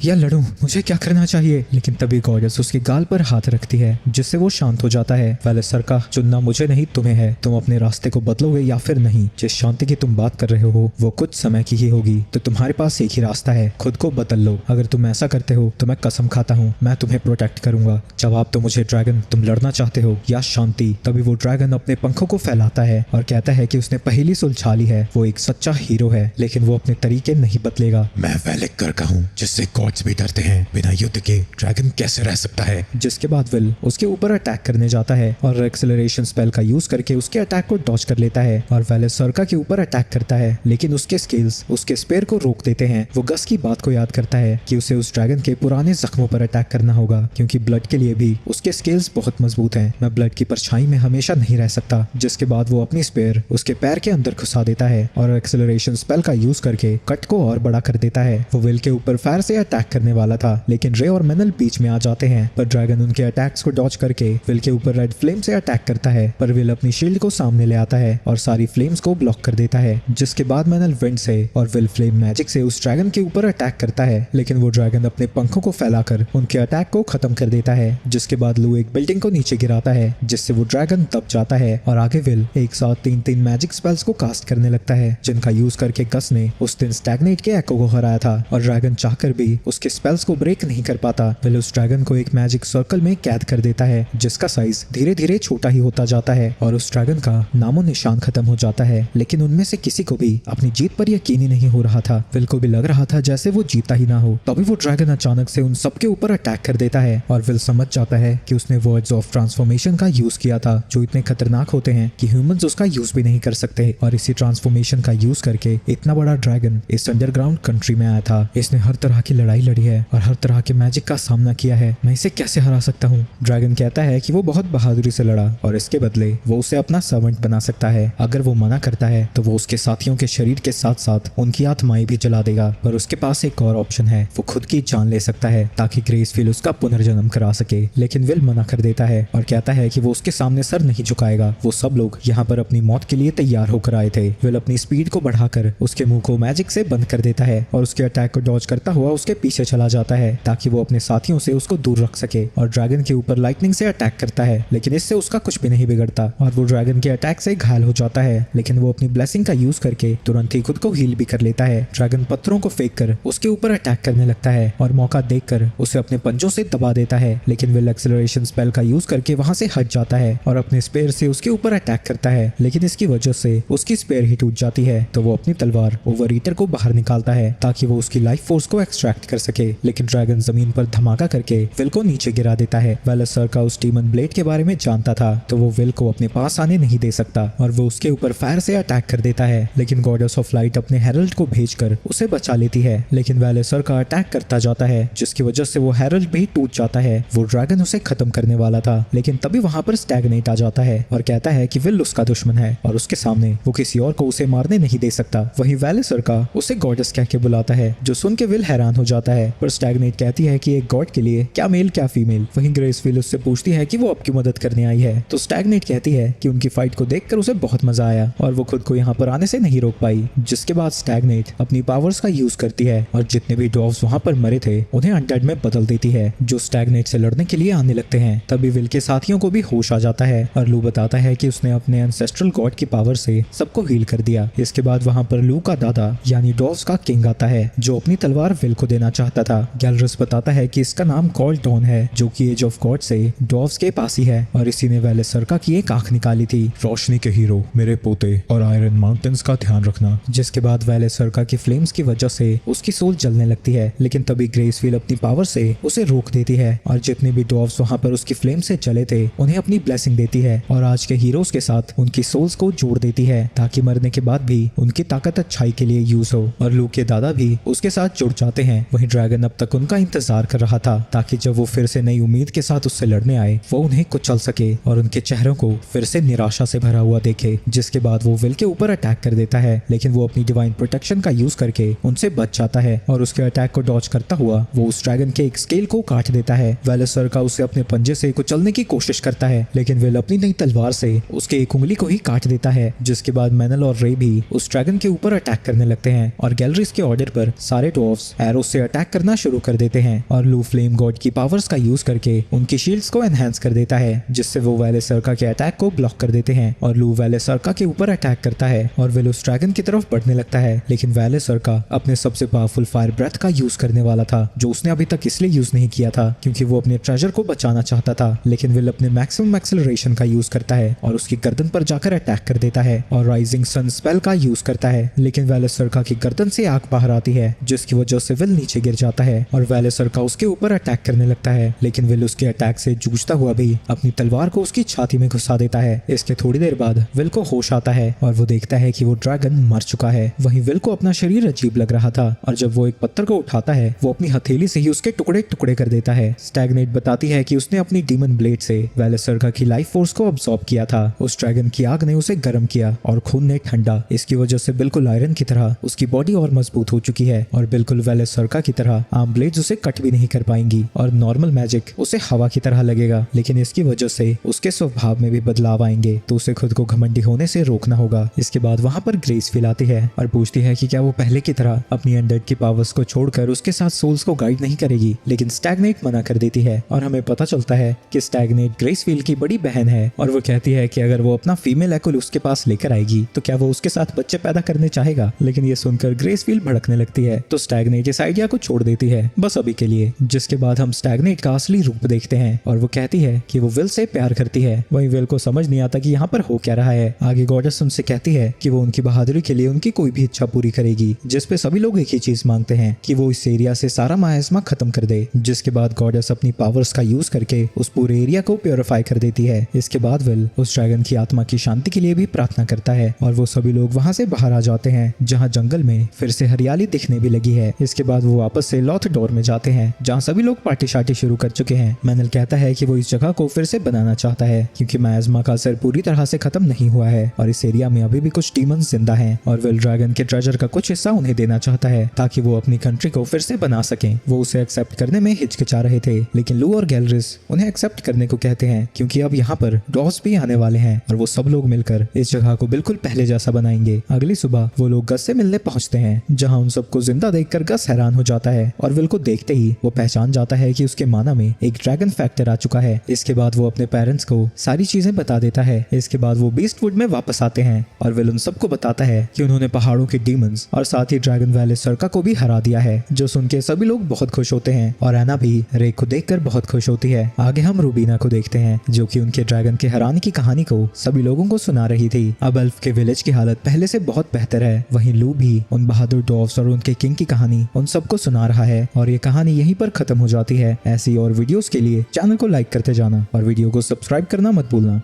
या लड़ूं? मुझे क्या करना चाहिए? लेकिन तभी गॉर्डस उसके गाल पर हाथ रखती है, जिससे वो शांत हो जाता है। वेलसर का चुनना मुझे नहीं तुम्हें है, तुम अपने रास्ते को बदलोगे या फिर नहीं। जिस शांति की तुम बात कर रहे हो वो कुछ समय की ही होगी, तो तुम्हारे पास एक ही रास्ता है, खुद को बदल लो। अगर तुम ऐसा करते हो तो मैं कसम खाता हूँ मैं तुम्हें प्रोटेक्ट करूंगा। जवाब तो मुझे ड्रैगन, तुम लड़ना चाहते हो या शांति? तभी वो ड्रैगन अपने पंखों को फैलाता है और कहता है कि उसने पहेली सुलझा ली है, वो एक सच्चा हीरो है, लेकिन वो अपने तरीके नहीं बदलेगा। मैं वेलेकर का हूँ, जिससे गॉड्स भी डरते हैं। बिना युद्ध के ड्रैगन कैसे रह सकता है? जिसके बाद विल उसके ऊपर अटैक करने जाता है और एक्सेलरेशन स्पेल का यूज करके उसके अटैक को डॉज कर लेता है और वेलसरका के ऊपर अटैक करता है, लेकिन उसके स्किल्स उसके स्पेयर को रोक देते हैं। वो गस की बात को याद करता है कि उसे उस ड्रैगन के पुराने जख्मों पर अटैक करना होगा, क्योंकि ब्लड के लिए भी उसके स्किल्स बहुत मजबूत हैं। मैं ब्लड की परछाई में हमेशा नहीं रह सकता। जिसके बाद वो अपनी स्पेयर उसके पैर के अंदर घुसा देता है और एक्सेलरेशन स्पेल का यूज करके कट को और बड़ा कर देता है। वो विल के ऊपर फायर से अटैक करने वाला था, लेकिन रे और मेनल बीच में आ जाते हैं, पर ड्रैगन उनके अटैक्स को डॉज करके विल के ऊपर रेड फ्लेम से अटैक करता है, पर विल अपनी शील्ड को सामने ले आता है और सारी फ्लेम्स को ब्लॉक कर देता है। जिसके बाद मेनल विंड से और विल फ्लेम मैजिक से उस ड्रैगन के ऊपर अटैक करता है, लेकिन वो ड्रैगन अपने पंखों को फैलाकर उनके अटैक को खत्म कर देता है। जिसके बाद लू एक बिल्डिंग को नीचे गिराता है, जिससे वो ड्रैगन दब जाता है और आगे विल एक साथ तीन मैजिक स्पेल्स को कास्ट करने लगता है, जिनका यूज करके गस ने उस दिन स्टैग्नेट के एको को हराया था और ड्रैगन चाहकर भी उसके स्पेल्स को ब्रेक नहीं कर पाता। विल उस ड्रैगन को एक मैजिक सर्कल में कैद कर देता है, जिसका साइज धीरे धीरे छोटा ही होता जाता है और उस ड्रैगन का नामो निशान खत्म हो जाता है। लेकिन उनमें से किसी को भी अपनी जीत पर यकीन ही नहीं हो रहा था। विल को भी लग रहा था जैसे वो जीता ही ना हो। तभी वो ड्रैगन अचानक से उन सबके ऊपर अटैक कर देता है और विल समझ जाता है कि उसने वर्ड्स ऑफ ट्रांसफॉर्मेशन का यूज किया था, जो इतने खतरनाक होते हैं कि ह्यूमंस उसका यूज भी नहीं कर सकते। और इसी ट्रांसफॉर्मेशन का यूज करके इतना बड़ा ड्रैगन इस अंडरग्राउंड कंट्री में आया था। इसने हर तरह की लड़ाई लड़ी है और हर तरह के मैजिक का सामना किया है। मैं इसे कैसे हरा सकता हूँ? ड्रैगन कहता है कि वो बहुत बहादुरी से लड़ा और इसके बदले वो उसे अपना सर्वेंट बना सकता है। अगर वो मना करता है तो वो उसके साथियों के शरीर के साथ साथ उनकी आत्माएं भी जला देगा। पर उसके पास एक और ऑप्शन है, वो खुद की जान ले सकता है ताकि ग्रेसफील उसका पुनर्जन्म करा सके। लेकिन विल मना कर देता है और कहता है कि वो उसके सामने सर नहीं झुकाएगा। वो सब लोग यहाँ पर अपनी मौत के लिए तैयार होकर आए थे। विल अपनी स्पीड को बढ़ाकर उसके मुंह को मैजिक से बंद कर देता है और उसके अटैक को डॉज करता हुआ उसके पीछे चला जाता है ताकि वो अपने साथियों से उसको दूर रख सके और ड्रैगन के ऊपर लाइटनिंग से अटैक करता है, लेकिन इससे उसका कुछ भी नहीं बिगड़ता और वो ड्रैगन के अटैक से घायल हो जाता है। लेकिन वो अपनी ब्लेसिंग का यूज करके तुरंत ही खुद को हील भी कर लेता है। ड्रैगन पत्थरों को फेंक कर उसके ऊपर अटैक करने लगता है और मौका देखकर उसे अपने पंजों से दबा देता है, लेकिन विल एक्सेलरेशन स्पेल का यूज करके वहां से हट जाता है और अपने स्पेयर से उसके ऊपर अटैक करता है, लेकिन इसकी वजह से उसकी स्पेयर ही टूट जाती है। तो वो अपनी तलवार ओवर ईटर को बाहर निकालता है ताकि वो उसकी लाइफ फोर्स को एक्सट्रैक्ट कर सके, लेकिन ड्रैगन जमीन पर धमाका करके विल को नीचे गिरा देता है। वेलसर का उस डीमन ब्लेड के बारे में जानता था, तो वो विल को अपने पास आने नहीं दे सकता और वो उसके ऊपर फायर से अटैक कर देता है, लेकिन गॉडेस ऑफ लाइट अपने हेरल्ड को भेजकर उसे बचा लेती है। लेकिन वेलसर का अटैक करता जाता है, जिसकी वजह से वो हेरल्ड भी टूट जाता है। वो ड्रैगन उसे खत्म करने वाला था, लेकिन तभी वहां पर स्टैग्नेट आ जाता है और कहता है कि विल उसका दुश्मन है और उसके सामने वो किसी और को उसे मारने नहीं दे सकता। वहीं वेलसर का उसे गॉडेस कह के बुलाता है, जो सुन के विल हैरान हो जाता है, पर स्टैग्नेट कहती है कि एक गॉड के लिए क्या मेल क्या फीमेल। वहीं ग्रेसफील उससे पूछती है कि वो आपकी मदद करने आई है, तो स्टैग्नेट कहती है कि उनकी फाइट को देखकर उसे बहुत मजा आया और वो खुद को यहाँ पर आने से नहीं रोक पाई। जिसके बाद स्टैग्नेट अपनी पावर्स का यूज करती है और जितने भी डॉर्व्स वहाँ पर मरे थे उन्हें अनडेड में बदल देती है, जो स्टैग्नेट से लड़ने के लिए आने लगते हैं। तभी विल के साथियों को भी होश आ जाता है और लू बताता है कि उसने अपने एंसेस्ट्रल गॉड की पावर से सबको हील कर दिया। इसके बाद वहाँ पर लू का दादा यानी डॉर्व्स का किंग आता है, जो अपनी तलवार विल को देना चाहता था। गैलरस बताता है कि इसका नाम कॉल्ड डॉन है, जो कि एज ऑफ गॉड से डॉर्व्स के पास ही है और इसी ने वेलसरका की एक आंख निकाली थी। रोशनी के हीरो मेरे पोते और आयरन माउंटेन्स का ध्यान रखना। जिसके बाद वेलसरका की फ्लेम्स की वजह वजह से उसकी सोल जलने लगती है, लेकिन तभी ग्रेसफील अपनी पावर से उसे रोक देती है और जितने भी डॉर्व्स वहाँ पर उसकी फ्लेम से जले थे उन्हें अपनी ब्लेसिंग देती है और आज के हीरोज के साथ उनकी सोल्स को जोड़ देती है ताकि मरने के बाद भी उनकी ताकत अच्छाई के लिए यूज हो। और लूक के दादा भी उसके साथ जुड़ जाते हैं। वहीं ड्रैगन अब तक उनका इंतजार कर रहा था ताकि जब वो फिर से नई उम्मीद के साथ उससे लड़ने आए वो उन्हें कुचल सके और उनके चेहरों को फिर से निराशा से भरा हुआ देखे। जिसके बाद वो विल के ऊपर अटैक कर देता है, लेकिन वो अपनी डिवाइन प्रोटेक्शन का यूज करके उनसे बच जाता है और उसके अटैक को डॉज करता हुआ वो उस ड्रैगन के एक स्केल को काट देता है। वेलेसर का उसे अपने पंजे से कुचलने की कोशिश करता है, लेकिन विल अपनी नई तलवार से उसके एक उंगली को ही काट देता है। जिसके बाद मैनल और रे भी उस ड्रैगन के ऊपर अटैक करने लगते हैं और गैलरीज के ऑर्डर पर सारे डॉर्व्स एरो से अटैक करना शुरू कर देते हैं और लू फ्लेम गॉड की पावर्स का यूज करके उनकी शील्ड्स को एनहांस कर देता है, जिससे वो वेलेसरका के अटैक को ब्लॉक कर देते हैं और लू वेलेसरका के ऊपर अटैक करता है और विल उस ड्रैगन की तरफ बढ़ने लगता है। लेकिन वेलेसरका अपने सबसे पावरफुल फायर ब्रेथ का यूज करने वाला था, जो उसने अभी तक इसलिए यूज नहीं किया था क्योंकि वो अपने ट्रेजर को बचाना चाहता था। लेकिन विल अपने मैक्सिमम एक्सेलरेशन का यूज करता है और उसकी गर्दन पर जाकर अटैक कर देता है और राइजिंग सन स्पेल का यूज करता है, लेकिन वेलेसरका की गर्दन से आग बाहर आती है जिसकी वजह से विल नीचे गिर जाता है और वेलेसरका उसके ऊपर अटैक करने लगता है। लेकिन विल उसके अटैक से जूझता हुआ भी अपनी तलवार को उसकी छाती में घुसा देता है। इसके थोड़ी देर बाद विल को होश आता है और वो देखता है कि वो ड्रैगन मर चुका है। वहीं विल को अपना शरीर अजीब लग रहा था और जब वो एक पत्थर को उठाता है वो अपनी हथेली से ही उसके टुकड़े टुकड़े कर देता है। स्टैग्नेट बताती है कि उसने अपनी डीमन ब्लेड से वेलेसरका की लाइफ फोर्स को अब्सॉर्ब किया था। उस ड्रैगन की आग ने उसे गर्म किया और खून ने ठंडा। इसकी वजह से बिल्कुल आयरन की तरह उसकी बॉडी और मजबूत हो चुकी है और बिल्कुल वेलेसरका की तरह आर्म ब्लेड्स उसे कट भी नहीं कर पाएंगी और नॉर्मल मैजिक उसे हवा की तरह लगेगा। लेकिन इसकी वजह से उसके स्वभाव में भी बदलाव आएंगे, तो उसे खुद को घमंडी होने से रोकना होगा। इसके बाद वहाँ पर ग्रेसफील आती है और पूछती है कि क्या वो पहले की तरह अपनी अनडेड की पावर्स को छोड़कर उसके साथ सोल्स को गाइड नहीं करेगी, लेकिन स्टैग्नेट मना कर देती है और हमें पता चलता है कि स्टैग्नेट ग्रेसफील की बड़ी बहन है और वो कहती है कि अगर वो अपना फीमेल एकुल उसके पास लेकर आएगी तो क्या वो उसके साथ बच्चे पैदा करने चाहेगा। लेकिन ये सुनकर ग्रेसफील भड़कने लगती है तो स्टैग्नेट इस आइडिया को छोड़ देती है, बस अभी के लिए। जिसके बाद हम स्टैग्नेट का असली रूप देखते हैं और वो कहती है कि वो विल से प्यार करती है। वहीं विल को समझ नहीं आता कि यहाँ पर हो क्या रहा है। आगे गॉडेस उनसे कहती है कि वो उनकी बहादुरी के लिए उनकी कोई भी इच्छा पूरी करेगी, जिसपे सभी लोग एक ही चीज मांगते हैं कि वो इस एरिया से सारा मायाज़्मा खत्म कर दे। जिसके बाद गॉडेस अपनी पावर्स का यूज करके उस पूरे एरिया को प्योरीफाई कर देती है। इसके बाद विल उस ड्रैगन की आत्मा की शांति के लिए भी प्रार्थना करता है और वो सभी लोग वहाँ से बाहर आ जाते हैं, जहाँ जंगल में फिर से हरियाली दिखने भी लगी है। इसके बाद वो वापस से लॉथ डोर में जाते हैं जहाँ सभी लोग पार्टी शार्टी शुरू कर चुके हैं। मैनल कहता है कि वो इस जगह को फिर से बनाना चाहता है क्योंकि मायाज़्मा का असर पूरी तरह से खत्म नहीं हुआ है और इस एरिया में अभी भी कुछ डीमंस जिंदा हैं और विल ड्रैगन के ट्रेजर का कुछ हिस्सा उन्हें देना चाहता है ताकि वो अपनी कंट्री को फिर से बना सकें। वो उसे एक्सेप्ट करने में हिचकिचा रहे थे, लेकिन लू और गैलरिस उन्हें एक्सेप्ट करने को कहते हैं क्योंकि अब यहाँ पर डॉस भी आने वाले हैं और वो सब लोग मिलकर इस जगह को बिल्कुल पहले जैसा बनाएंगे। अगली सुबह वो लोग गस से मिलने पहुंचते हैं जहाँ उन सबको जिंदा देखकर गस हैरान हो जाता है और विल को देखते ही वो पहचान जाता है कि उसके माना में एक ड्रैगन फैक्टर आ चुका है। इसके बाद वो अपने पेरेंट्स को सारी चीजें बता देता है। इसके बाद वो बीस्टवुड में वापस आते हैं और विल उन सबको बताता है कि उन्होंने पहाड़ों के डीमंस और साथ ही ड्रैगन वेलेसरका को भी हरा दिया है, जो सुन के सभी लोग बहुत खुश होते हैं और एना भी रे को देखकर बहुत खुश होती है। आगे हम रूबीना को देखते हैं जो कि उनके ड्रैगन के हराने की कहानी को सभी लोगों को सुना रही थी। अब एल्फ के विलेज की हालत पहले से बहुत बेहतर है। वहीं लू भी उन बहादुर डॉर्व्स और उनके किंग की कहानी उन सबको सुना रहा है और ये कहानी यहीं पर खत्म हो जाती है। ऐसी और वीडियोस के लिए चैनल को लाइक करते जाना और वीडियो को सब्सक्राइब करना मत भूलना।